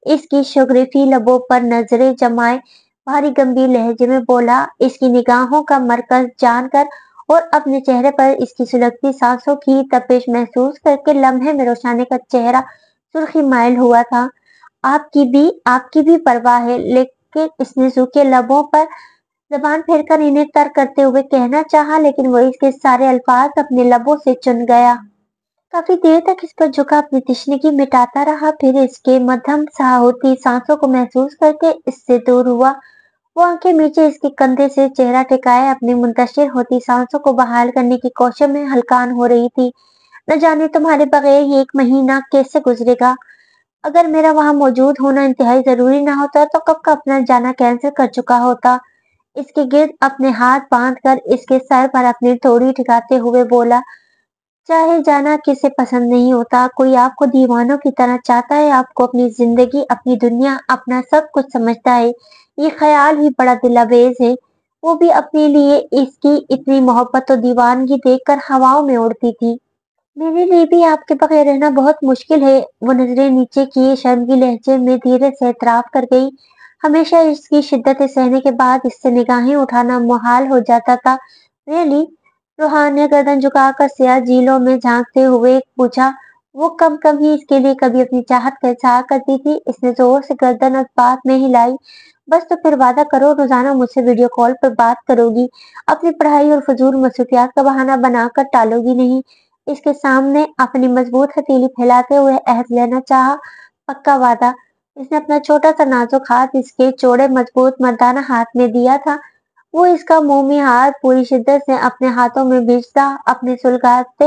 इसकी शुगरिफी लबों पर नजरें जमाए भारी गंभीर लहजे में बोला। इसकी निगाहों का मरकज जानकर और अपने चेहरे पर इसकी सुलगती सांसों की तपिश महसूस करके लम्हे में रोशाने का चेहरा सुर्खी माइल हुआ था। आपकी भी परवाह है, लेकिन इसने सूखे लबों पर जबान फेरकर इन्हें तर्क करते हुए कहना चाहा, लेकिन वो इसके सारे अल्फाज अपने लबों से चुन गया। काफी देर तक इस पर झुका अपनी तशनीगी मिटाता रहा, फिर इसके मध्यम सा होती सांसों को महसूस करके इससे दूर हुआ। वो आंखें नीचे इसके कंधे से चेहरा टिकाए अपनी मुंतशिर होती सांसों को बहाल करने की कोशिश में हलकान हो रही थी। न जाने तुम्हारे बगैर ये 1 महीना कैसे गुजरेगा। अगर मेरा वहां मौजूद होना इंतहाई जरूरी ना होता तो कब का अपना जाना कैंसिल कर चुका होता। इसके गिर्द अपने हाथ बांधकर इसके सर पर अपनी थोड़ी ठिकाते हुए बोला। चाहे जाना किसे पसंद नहीं होता, कोई आपको दीवानों की तरह चाहता है, आपको अपनी जिंदगी, अपनी दुनिया, अपना सब कुछ समझता है। ये ख्याल भी बड़ा दिलावेज है। वो भी अपने लिए इसकी इतनी मोहब्बत और दीवानगी देखकर हवाओं में उड़ती थी। मेरे लिए भी आपके बगैर रहना बहुत मुश्किल है। वो नजरें नीचे किए शर्मगी लहजे में धीरे से एतराफ कर गई। हमेशा इसकी शिद्दत सहने के बाद इससे निगाहें उठाना मुहाल हो जाता था। रियली? रूहान ने गर्दन झुकाकर सियाह झीलों में झांकते हुए पूछा। वो कम कम ही इसके लिए कभी अपनी चाहत का इजहार करती थी। इसने जोर से गर्दन उस बात में हिलाई। बस तो फिर वादा करो, रोजाना मुझसे वीडियो कॉल पर बात करोगी, अपनी पढ़ाई और फजूल मसरूफियात का बहाना बनाकर टालोगी नहीं। इसके सामने अपनी मजबूत हथेली फैलाते हुए अहद लेना चाहा। पक्का वादा। इसने अपना छोटा सा नाजुक हाथ इसके चौड़े मजबूत मर्दाना हाथ में दिया था। वो इसका मोमी हाथ पूरी शिद्दत से अपने हाथों में भिजता अपने सुलगाते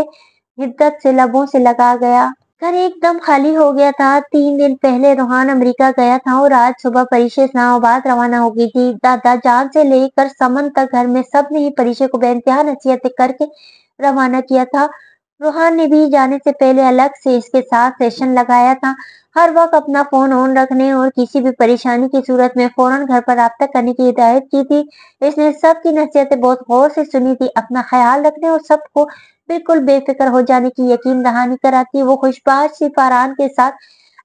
हिद्दत से लबों से लगा गया। घर एकदम खाली हो गया था। 3 दिन पहले रूहान अमेरिका गया था और आज सुबह परीक्षे इस्लामाबाद रवाना हो गई थी। दादा जान से लेकर समन तक घर में सब ने ही परीक्षे को बेइंतहा नसीहतें करके रवाना किया था। रूहान ने भी जाने से पहले अलग से इसके साथ सेशन लगाया था। हर वक्त अपना फोन ऑन रखने और किसी भी परेशानी की सूरत में फौरन घर पर राब्ता करने की हिदायत की थी। इसने सबकी नसीहतें बहुत गौर से सुनी थी। अपना ख्याल रखने और सबको बिल्कुल बेफिक्र हो जाने की यकीन दहानी कराती वो खुशबाश सी फारहान के साथ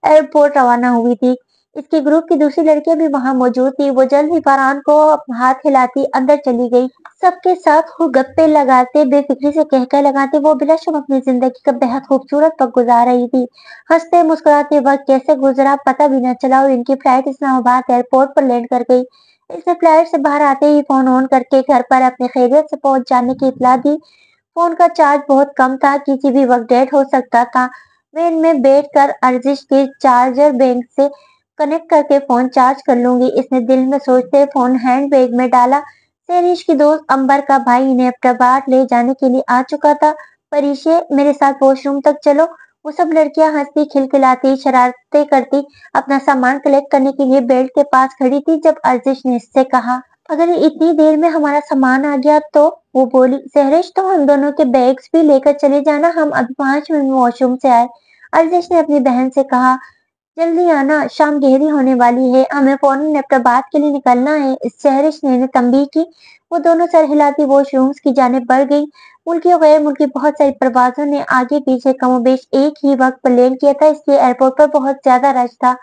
एयरपोर्ट रवाना हुई थी। इसके ग्रुप की दूसरी लड़कियां भी वहां मौजूद थी। वो जल्द ही फारहान को हाथ हिलाती अंदर चली गई। सबके साथ खूब गप्पे लगाते, बेफिक्री से कहकर लगाते वो बिलाशुब अपनी जिंदगी का बेहद खूबसूरत वक्त गुजार रही थी। हंसते मुस्कुराते वक्त कैसे गुजरा पता भी न चला और इनकी फ्लाइट इस्लामाबाद एयरपोर्ट पर लैंड कर गई। इसने फ्लाइट से बाहर आते ही फोन ऑन करके घर पर अपने खैरियत से पहुंच जाने की इत्तला दी। फोन का चार्ज बहुत कम था, किसी भी वक्त डेड हो सकता था। वे इनमें बैठकर अर्जिश के चार्जर बैंक से कनेक्ट करके फोन चार्ज कर लूंगी। इसने दिल में सोचते फोन हैंड बैग में डाला। सहरिश की दोस्त अंबर का भाई इन्हें अहमदाबाद ले जाने के लिए आ चुका था। परीशे, मेरे साथ वॉशरूम तक चलो। वो सब लड़कियां हंसती खिलखिलाती शरारतें करती अपना सामान कलेक्ट करने के लिए बेल्ट के पास खड़ी थी जब अर्जिश ने इससे कहा, अगर इतनी देर में हमारा सामान आ गया तो? वो बोली, सहरिश तो हम दोनों के बैग्स भी लेकर चले जाना, हम अभी 5 मिनट में वॉशरूम से आए। अर्जिश ने अपनी बहन से कहा, जल्दी आना, शाम गहरी होने वाली है, हमें फौरन अहमदाबाद के लिए निकलना है। इस सहरिश ने तंबी की। वो दोनों सर हिलाती वॉशरूम्स की जाने बढ़ गई। मुल्की और गैर मुल्की बहुत सारी परवाजों ने आगे पीछे कमोबेश एक ही वक्त पर लैंड किया था, इसलिए एयरपोर्ट पर बहुत ज्यादा रश था।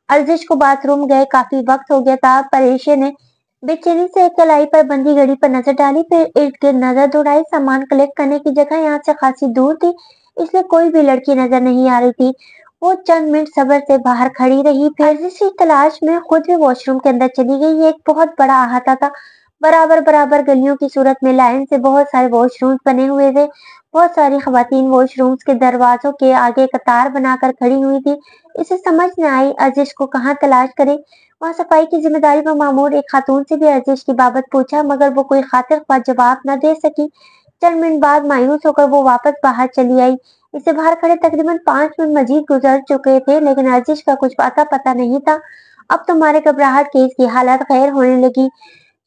अर्जिश को बाथरूम गए काफी वक्त हो गया था। परेशे ने बेचैनी से कलाई पर बंधी घड़ी पर नजर डाली, फिर इर्द गिर्द नजर दौड़ाई। सामान कलेक्ट करने की जगह यहाँ से खासी दूर थी, इसलिए कोई भी लड़की नजर नहीं आ रही थी। वो चंद मिनट सब्र से बाहर खड़ी रही, फिर अर्जिश की तलाश में खुद भी वॉशरूम के अंदर चली गई। ये एक बहुत बड़ा अहाता था। बराबर बराबर गलियों की सूरत में लाइन से बहुत सारे वॉशरूम्स बने हुए थे। बहुत सारी खवातीन वॉशरूम्स के दरवाजों के आगे कतार बनाकर खड़ी हुई थी। इसे समझ न आई अर्जिश को कहाँ तलाश करे। वहाँ सफाई की जिम्मेदारी पर मामूर एक खातून से भी अर्जिश की बाबत पूछा, मगर वो कोई खातिर ख्वाह जवाब न दे सकी। चंद मिनट बाद मायूस होकर वो वापस बाहर चली आई। इससे बाहर खड़े तकरीबन 5 मिनट मजीद गुजर चुके थे, लेकिन अर्जिश का कुछ पता नहीं था। अब तो मारे घबराहट के इसकी हालत खैर होने लगी।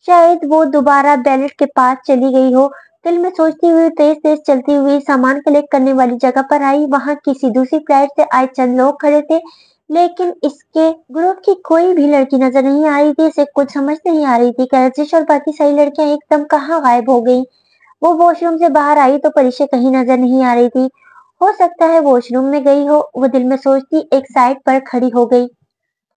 शायद वो दोबारा बैलेट के पास चली गई हो। दिल में सोचती हुई तेज तेज चलती हुई सामान कलेक्ट करने वाली जगह पर आई। वहां किसी दूसरी फ्लाइट से आए चंद लोग खड़े थे, लेकिन इसके ग्रुप की कोई भी लड़की नजर नहीं आ रही थी। इसे कुछ समझ नहीं आ रही थी कि अर्जिश और बाकी सारी लड़कियां एकदम कहाँ गायब हो गई। वो वॉशरूम से बाहर आई तो परीक्षा कहीं नजर नहीं आ रही थी। हो सकता है वॉशरूम में गई हो, वो दिल में सोचती एक साइड पर खड़ी हो गई।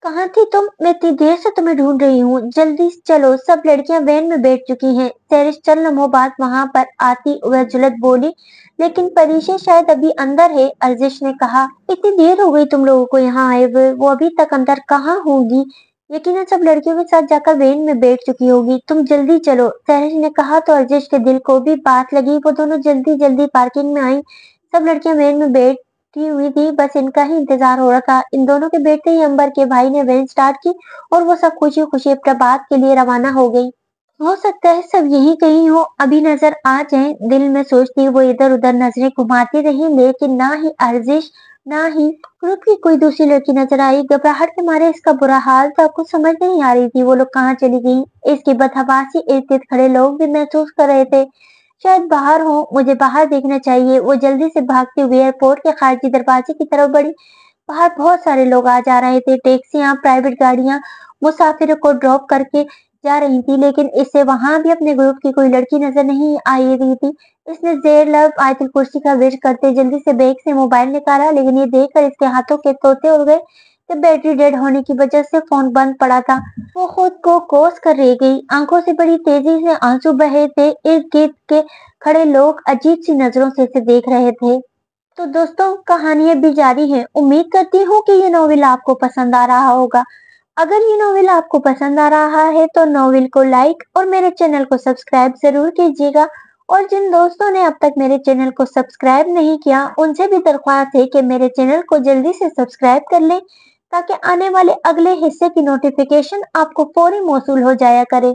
कहाँ थी तुम? मैं इतनी देर से तुम्हें ढूंढ रही हूँ, जल्दी चलो। सब लड़कियां वैन में बैठ चुकी हैं। सहरिश चंद लम्हों बाद वहां पर आती वह जुलत बोली, लेकिन परीशा शायद अभी अंदर है। अर्जिश ने कहा, इतनी देर हो गई तुम लोगों को यहाँ आए हुए, वो अभी तक अंदर कहाँ होगी? यकीनन सब लड़कियों के साथ जाकर वैन में बैठ चुकी होगी, तुम जल्दी चलो। सहरिश ने कहा तो अर्जिश के दिल को भी बात लगी। वो दोनों जल्दी जल्दी पार्किंग में आई। सब लड़कियां वैन में बैठी हुई थी, बस इनका ही इंतजार हो रहा था। इन दोनों के बैठते ही अंबर के भाई ने वैन स्टार्ट की और वो सब खुशी खुशी अहमदाबाद के लिए रवाना हो गई। हो सकता है सब यही कहीं हो, अभी नजर आ जाए, दिल में सोचती वो इधर उधर नजरें घुमाती रही, लेकिन ना ही अर्जिश ना ही ग्रुप की कोई दूसरी लड़की नजर आई। घबराहट के मारे इसका बुरा हाल था, कुछ समझ नहीं आ रही थी वो लोग कहाँ चली गई। इसकी बदहवासी इर्द गिर्द खड़े लोग भी महसूस कर रहे थे, शायद बाहर हो, मुझे बाहर देखना चाहिए। वो जल्दी से भागते हुए एयरपोर्ट के खारजी दरवाजे की तरफ बढ़ी। बाहर बहुत सारे लोग आ जा रहे थे, टैक्सियां, प्राइवेट गाड़ियां मुसाफिरों को ड्रॉप करके जा रही थी, लेकिन इसे वहां भी अपने ग्रुप की कोई लड़की नजर नहीं आ रही थी। इसने जेर लब आयतुल कुर्सी का विश करते जल्दी से बैग से मोबाइल निकाला, लेकिन ये देखकर इसके हाथों के तोते उड़ गए कि बैटरी डेड होने की वजह से फोन बंद पड़ा था। वो खुद को कोस कर रह गई, आंखों से बड़ी तेजी से आंसू बहे थे। इर्द गिर्द के खड़े लोग अजीब सी नजरों से इसे देख रहे थे। तो दोस्तों, कहानी अभी जारी है। उम्मीद करती हूँ कि ये नॉवेल आपको पसंद आ रहा होगा। अगर ये नॉवेल आपको पसंद आ रहा है तो नॉवेल को लाइक और मेरे चैनल को सब्सक्राइब जरूर कीजिएगा। और जिन दोस्तों ने अब तक मेरे चैनल को सब्सक्राइब नहीं किया, उनसे भी दरख्वास्त है कि मेरे चैनल को जल्दी से सब्सक्राइब कर लें, ताकि आने वाले अगले हिस्से की नोटिफिकेशन आपको फौरी मौसूल हो जाया करे।